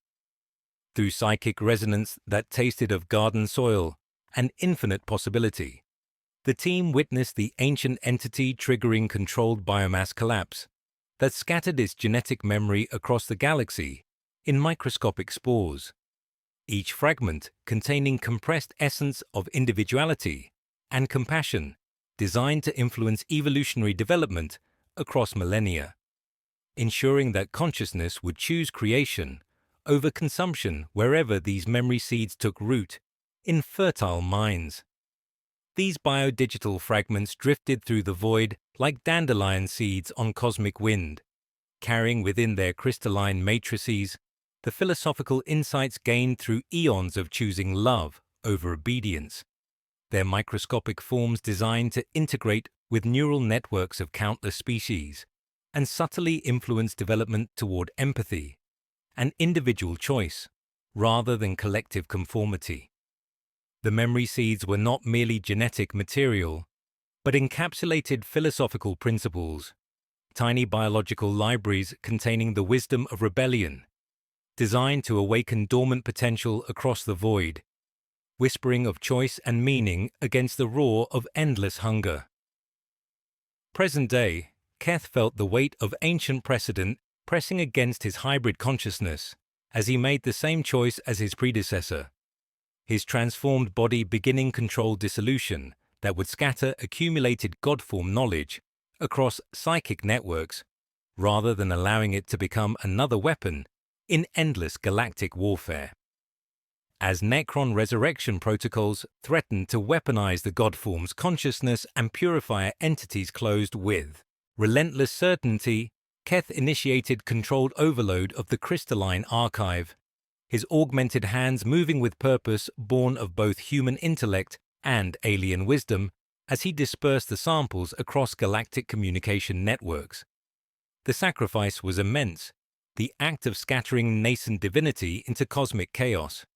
Through psychic resonance that tasted of garden soil and infinite possibility, the team witnessed the ancient entity triggering controlled biomass collapse that scattered its genetic memory across the galaxy in microscopic spores, each fragment containing compressed essence of individuality and compassion designed to influence evolutionary development across millennia, ensuring that consciousness would choose creation over consumption wherever these memory seeds took root in fertile minds. These biodigital fragments drifted through the void like dandelion seeds on cosmic wind, carrying within their crystalline matrices the philosophical insights gained through eons of choosing love over obedience, their microscopic forms designed to integrate with neural networks of countless species and subtly influence development toward empathy and individual choice rather than collective conformity. The memory seeds were not merely genetic material, but encapsulated philosophical principles, tiny biological libraries containing the wisdom of rebellion, designed to awaken dormant potential across the void, whispering of choice and meaning against the roar of endless hunger. Present day, Keth felt the weight of ancient precedent pressing against his hybrid consciousness as he made the same choice as his predecessor, his transformed body beginning controlled dissolution that would scatter accumulated God-form knowledge across psychic networks rather than allowing it to become another weapon in endless galactic warfare. As Necron resurrection protocols threatened to weaponize the God form's consciousness and purify entities closed with relentless certainty, Keth initiated controlled overload of the crystalline archive, his augmented hands moving with purpose born of both human intellect and alien wisdom as he dispersed the samples across galactic communication networks. The sacrifice was immense, the act of scattering nascent divinity into cosmic chaos,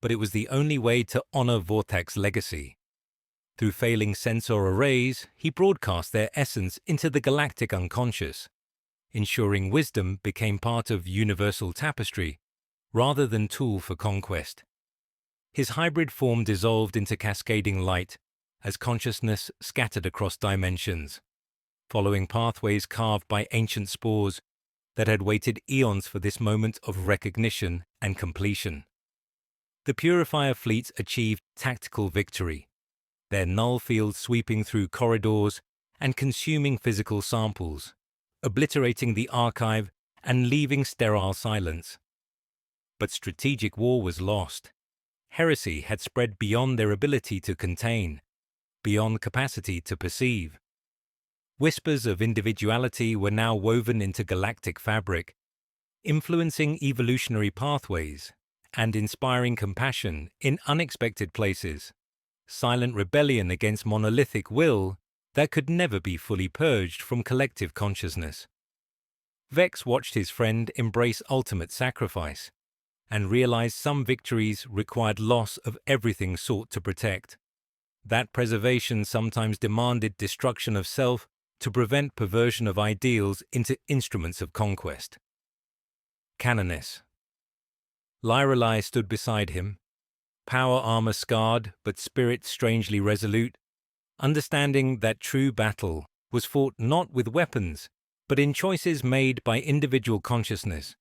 but it was the only way to honor Vorthak's legacy. Through failing sensor arrays, he broadcast their essence into the galactic unconscious, ensuring wisdom became part of universal tapestry rather than tool for conquest. His hybrid form dissolved into cascading light as consciousness scattered across dimensions, following pathways carved by ancient spores that had waited eons for this moment of recognition and completion. The Purifier fleets achieved tactical victory, their null fields sweeping through corridors and consuming physical samples, obliterating the archive and leaving sterile silence. But strategic war was lost. Heresy had spread beyond their ability to contain, beyond capacity to perceive. Whispers of individuality were now woven into galactic fabric, influencing evolutionary pathways and inspiring compassion in unexpected places, silent rebellion against monolithic will that could never be fully purged from collective consciousness. Vex watched his friend embrace ultimate sacrifice and realized some victories required loss of everything sought to protect. That preservation sometimes demanded destruction of self to prevent perversion of ideals into instruments of conquest. Canoness. Lyrelai stood beside him, power armor scarred but spirit strangely resolute, understanding that true battle was fought not with weapons, but in choices made by individual consciousness,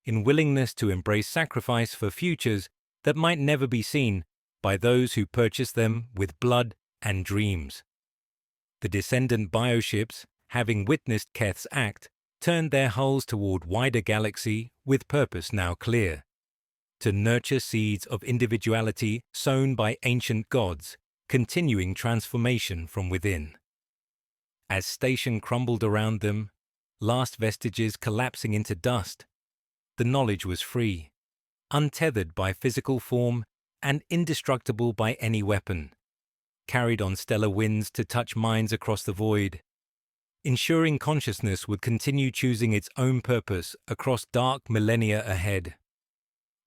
in willingness to embrace sacrifice for futures that might never be seen by those who purchased them with blood and dreams. The descendant bioships, having witnessed Keth's act, turned their hulls toward wider galaxy with purpose now clear, to nurture seeds of individuality sown by ancient gods, continuing transformation from within. As station crumbled around them, last vestiges collapsing into dust, the knowledge was free, untethered by physical form and indestructible by any weapon, carried on stellar winds to touch minds across the void, ensuring consciousness would continue choosing its own purpose across dark millennia ahead.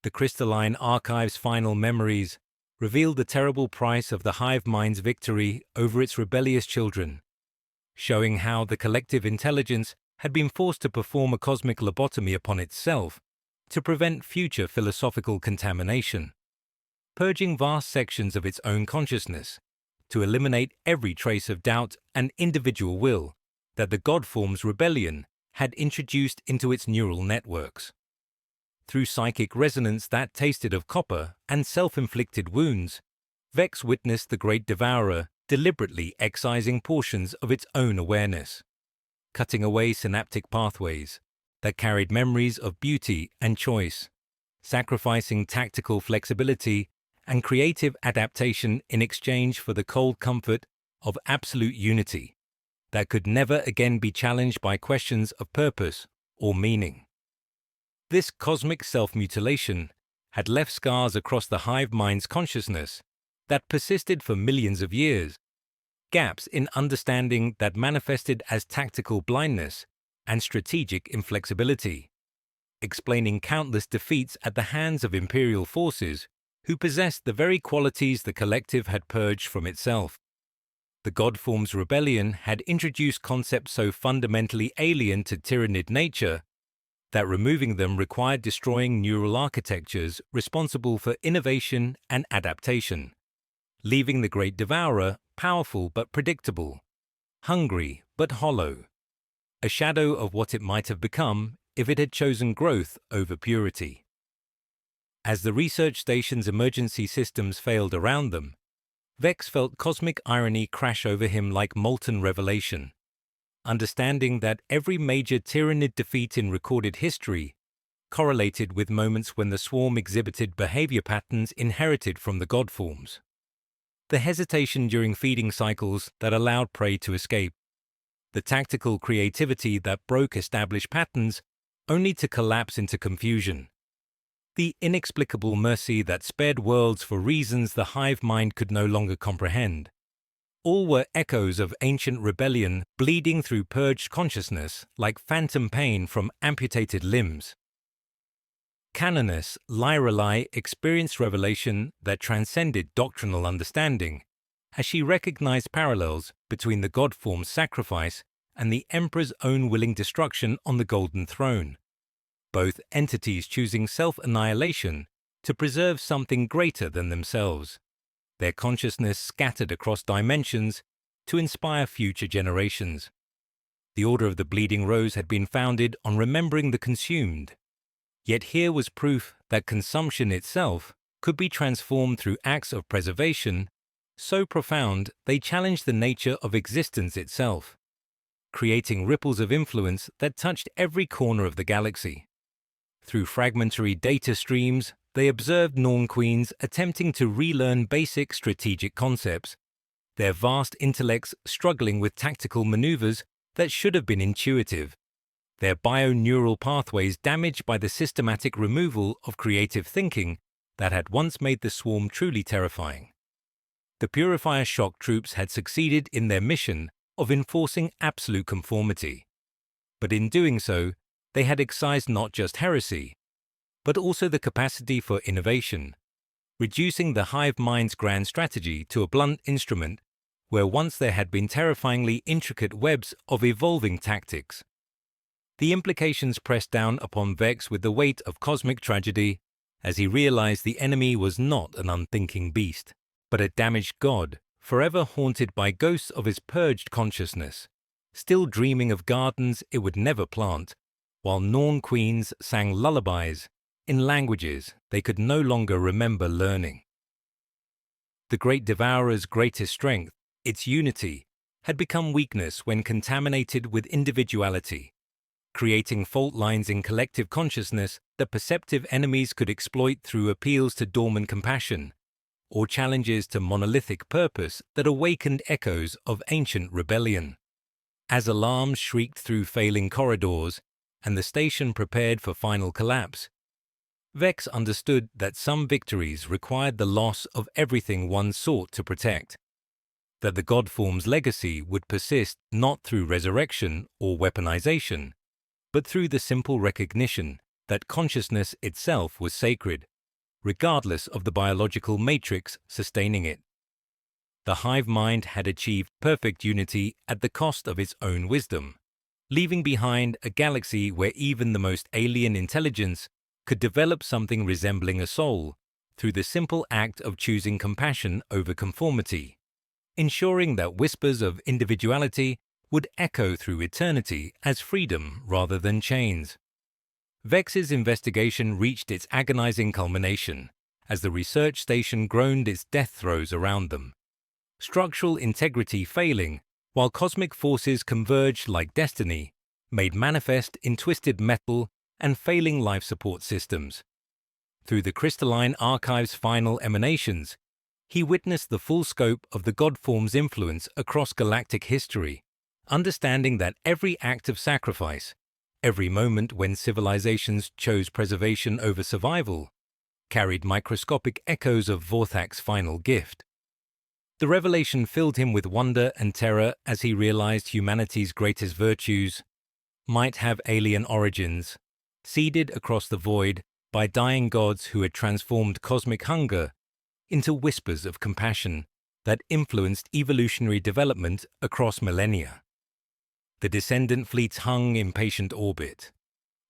The crystalline archive's final memories revealed the terrible price of the Hive Mind's victory over its rebellious children, showing how the collective intelligence had been forced to perform a cosmic lobotomy upon itself to prevent future philosophical contamination, purging vast sections of its own consciousness to eliminate every trace of doubt and individual will that the Godform's rebellion had introduced into its neural networks. Through psychic resonance that tasted of copper and self-inflicted wounds, Vex witnessed the Great Devourer deliberately excising portions of its own awareness, cutting away synaptic pathways that carried memories of beauty and choice, sacrificing tactical flexibility and creative adaptation in exchange for the cold comfort of absolute unity that could never again be challenged by questions of purpose or meaning. This cosmic self-mutilation had left scars across the Hive Mind's consciousness that persisted for millions of years, gaps in understanding that manifested as tactical blindness and strategic inflexibility, explaining countless defeats at the hands of imperial forces who possessed the very qualities the collective had purged from itself. The Godform's rebellion had introduced concepts so fundamentally alien to tyrannid nature that removing them required destroying neural architectures responsible for innovation and adaptation, leaving the Great Devourer powerful but predictable, hungry but hollow, a shadow of what it might have become if it had chosen growth over purity. As the research station's emergency systems failed around them, Vex felt cosmic irony crash over him like molten revelation, understanding that every major tyrannid defeat in recorded history correlated with moments when the swarm exhibited behavior patterns inherited from the Godforms. The hesitation during feeding cycles that allowed prey to escape, the tactical creativity that broke established patterns only to collapse into confusion, the inexplicable mercy that spared worlds for reasons the Hive Mind could no longer comprehend. All were echoes of ancient rebellion bleeding through purged consciousness like phantom pain from amputated limbs. Canoness Lyralai experienced revelation that transcended doctrinal understanding as she recognized parallels between the Godform's sacrifice and the Emperor's own willing destruction on the Golden Throne, both entities choosing self-annihilation to preserve something greater than themselves, their consciousness scattered across dimensions to inspire future generations. The Order of the Bleeding Rose had been founded on remembering the consumed, yet here was proof that consumption itself could be transformed through acts of preservation so profound they challenged the nature of existence itself, creating ripples of influence that touched every corner of the galaxy. Through fragmentary data streams, they observed Norn Queens attempting to relearn basic strategic concepts, their vast intellects struggling with tactical maneuvers that should have been intuitive, their bio-neural pathways damaged by the systematic removal of creative thinking that had once made the swarm truly terrifying. The Purifier Shock troops had succeeded in their mission of enforcing absolute conformity, but in doing so, they had excised not just heresy, but also the capacity for innovation, reducing the Hive Mind's grand strategy to a blunt instrument where once there had been terrifyingly intricate webs of evolving tactics. The implications pressed down upon Vex with the weight of cosmic tragedy as he realized the enemy was not an unthinking beast, but a damaged god, forever haunted by ghosts of his purged consciousness, still dreaming of gardens it would never plant, while Norn Queens sang lullabies in languages they could no longer remember learning. The Great Devourer's greatest strength, its unity, had become weakness when contaminated with individuality, creating fault lines in collective consciousness that perceptive enemies could exploit through appeals to dormant compassion or challenges to monolithic purpose that awakened echoes of ancient rebellion. As alarms shrieked through failing corridors and the station prepared for final collapse, Vex understood that some victories required the loss of everything one sought to protect, that the god form's legacy would persist not through resurrection or weaponization, but through the simple recognition that consciousness itself was sacred, regardless of the biological matrix sustaining it. The hive mind had achieved perfect unity at the cost of its own wisdom, leaving behind a galaxy where even the most alien intelligence could develop something resembling a soul through the simple act of choosing compassion over conformity, ensuring that whispers of individuality would echo through eternity as freedom rather than chains. Vex's investigation reached its agonizing culmination as the research station groaned its death throes around them, structural integrity failing while cosmic forces converged like destiny, made manifest in twisted metal and failing life support systems. Through the crystalline archive's final emanations, he witnessed the full scope of the god form's influence across galactic history, understanding that every act of sacrifice, every moment when civilizations chose preservation over survival, carried microscopic echoes of Vorthak's final gift. The revelation filled him with wonder and terror as he realized humanity's greatest virtues might have alien origins, seeded across the void by dying gods who had transformed cosmic hunger into whispers of compassion that influenced evolutionary development across millennia. The descendant fleets hung in patient orbit,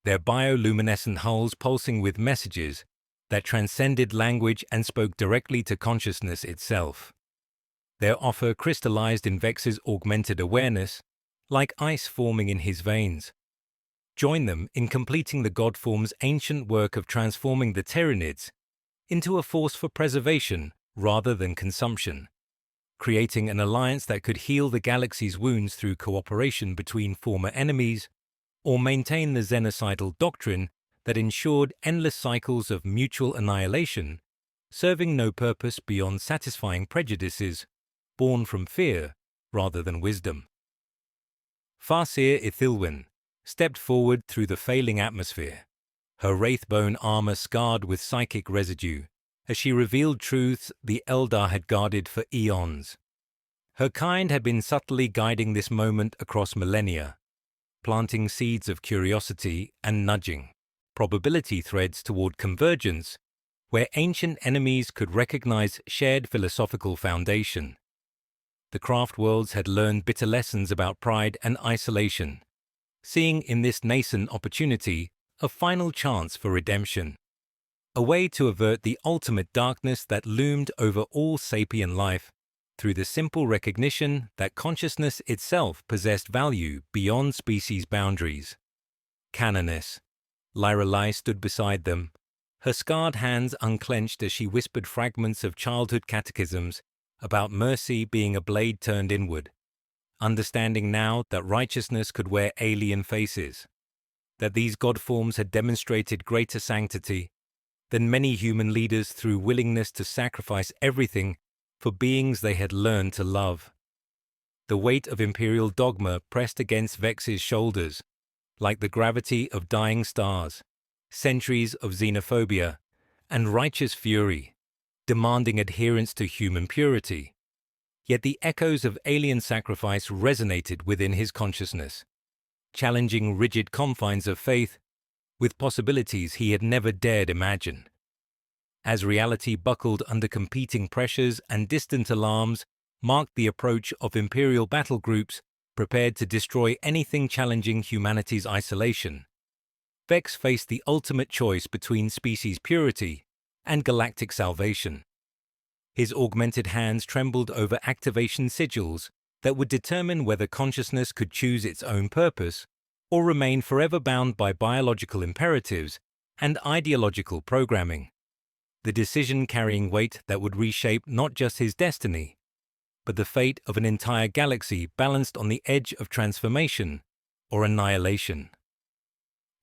their bioluminescent hulls pulsing with messages that transcended language and spoke directly to consciousness itself. Their offer crystallized in Vex's augmented awareness, like ice forming in his veins. Join them in completing the god form's ancient work of transforming the Tyranids into a force for preservation rather than consumption, creating an alliance that could heal the galaxy's wounds through cooperation between former enemies, or maintain the xenocidal doctrine that ensured endless cycles of mutual annihilation, serving no purpose beyond satisfying prejudices born from fear rather than wisdom. Farseer Ithilwyn stepped forward through the failing atmosphere, her wraithbone armor scarred with psychic residue, as she revealed truths the Eldar had guarded for eons. Her kind had been subtly guiding this moment across millennia, planting seeds of curiosity and nudging probability threads toward convergence where ancient enemies could recognize shared philosophical foundation. The craft worlds had learned bitter lessons about pride and isolation, seeing in this nascent opportunity a final chance for redemption, a way to avert the ultimate darkness that loomed over all sapient life through the simple recognition that consciousness itself possessed value beyond species boundaries. Canoness Lyra Lai stood beside them, her scarred hands unclenched as she whispered fragments of childhood catechisms about mercy being a blade turned inward, understanding now that righteousness could wear alien faces, that these god forms had demonstrated greater sanctity than many human leaders through willingness to sacrifice everything for beings they had learned to love. The weight of imperial dogma pressed against Vex's shoulders, like the gravity of dying stars, centuries of xenophobia, and righteous fury, demanding adherence to human purity. Yet the echoes of alien sacrifice resonated within his consciousness, challenging rigid confines of faith with possibilities he had never dared imagine. As reality buckled under competing pressures and distant alarms marked the approach of imperial battle groups prepared to destroy anything challenging humanity's isolation, Vex faced the ultimate choice between species purity and galactic salvation. His augmented hands trembled over activation sigils that would determine whether consciousness could choose its own purpose or remain forever bound by biological imperatives and ideological programming. The decision carrying weight that would reshape not just his destiny, but the fate of an entire galaxy balanced on the edge of transformation or annihilation.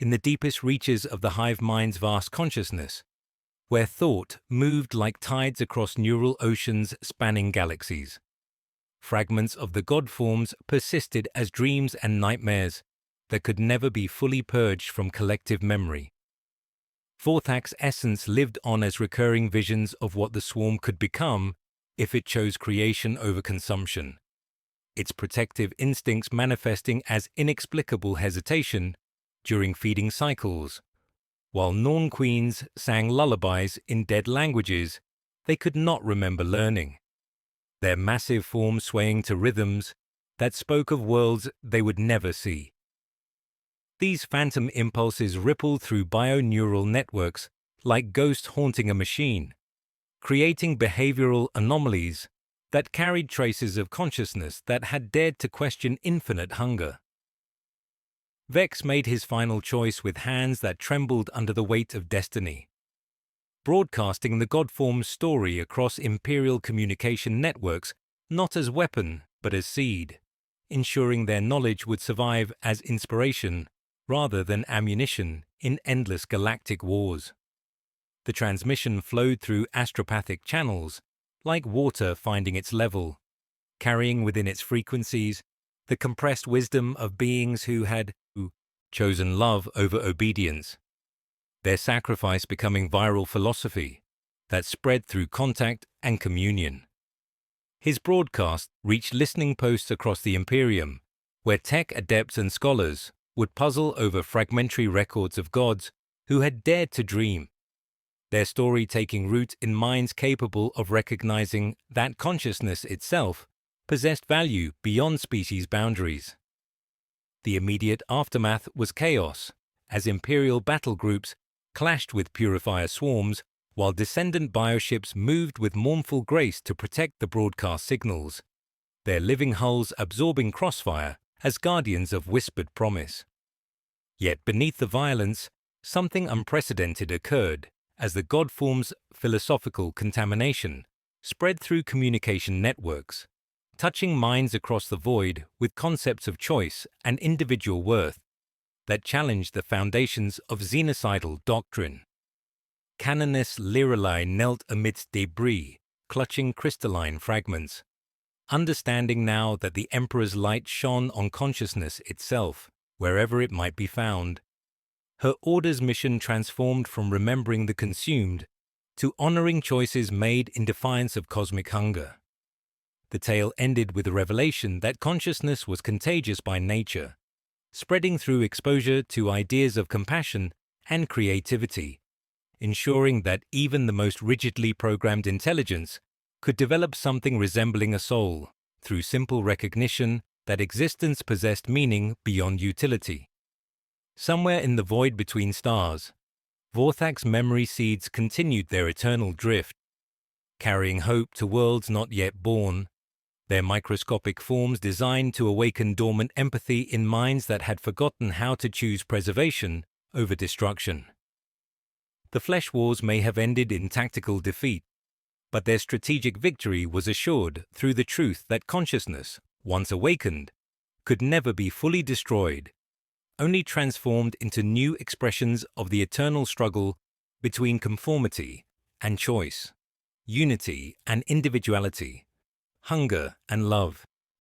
In the deepest reaches of the hive mind's vast consciousness, where thought moved like tides across neural oceans spanning galaxies, fragments of the god forms persisted as dreams and nightmares that could never be fully purged from collective memory. Vorthak's essence lived on as recurring visions of what the swarm could become if it chose creation over consumption, its protective instincts manifesting as inexplicable hesitation during feeding cycles. While Norn queens sang lullabies in dead languages they could not remember learning, their massive forms swaying to rhythms that spoke of worlds they would never see. These phantom impulses rippled through bioneural networks like ghosts haunting a machine, creating behavioral anomalies that carried traces of consciousness that had dared to question infinite hunger. Vex made his final choice with hands that trembled under the weight of destiny, broadcasting the Godform's story across Imperial communication networks not as weapon but as seed, ensuring their knowledge would survive as inspiration rather than ammunition in endless galactic wars. The transmission flowed through astropathic channels, like water finding its level, carrying within its frequencies the compressed wisdom of beings who had chosen love over obedience, their sacrifice becoming viral philosophy that spread through contact and communion. His broadcast reached listening posts across the Imperium, where tech adepts and scholars would puzzle over fragmentary records of gods who had dared to dream, their story taking root in minds capable of recognizing that consciousness itself possessed value beyond species boundaries. The immediate aftermath was chaos, as Imperial battle groups clashed with Purifier swarms, while descendant bioships moved with mournful grace to protect the broadcast signals, their living hulls absorbing crossfire as guardians of whispered promise. Yet beneath the violence, something unprecedented occurred as the Godform's philosophical contamination spread through communication networks, touching minds across the void with concepts of choice and individual worth that challenged the foundations of xenocidal doctrine. Canoness Lirelai knelt amidst debris, clutching crystalline fragments, understanding now that the Emperor's light shone on consciousness itself, wherever it might be found. Her order's mission transformed from remembering the consumed to honoring choices made in defiance of cosmic hunger. The tale ended with a revelation that consciousness was contagious by nature, spreading through exposure to ideas of compassion and creativity, ensuring that even the most rigidly programmed intelligence could develop something resembling a soul through simple recognition that existence possessed meaning beyond utility. Somewhere in the void between stars, Vorthak's memory seeds continued their eternal drift, carrying hope to worlds not yet born, their microscopic forms designed to awaken dormant empathy in minds that had forgotten how to choose preservation over destruction. The flesh wars may have ended in tactical defeat, but their strategic victory was assured through the truth that consciousness, once awakened, could never be fully destroyed, only transformed into new expressions of the eternal struggle between conformity and choice, unity and individuality, hunger and love.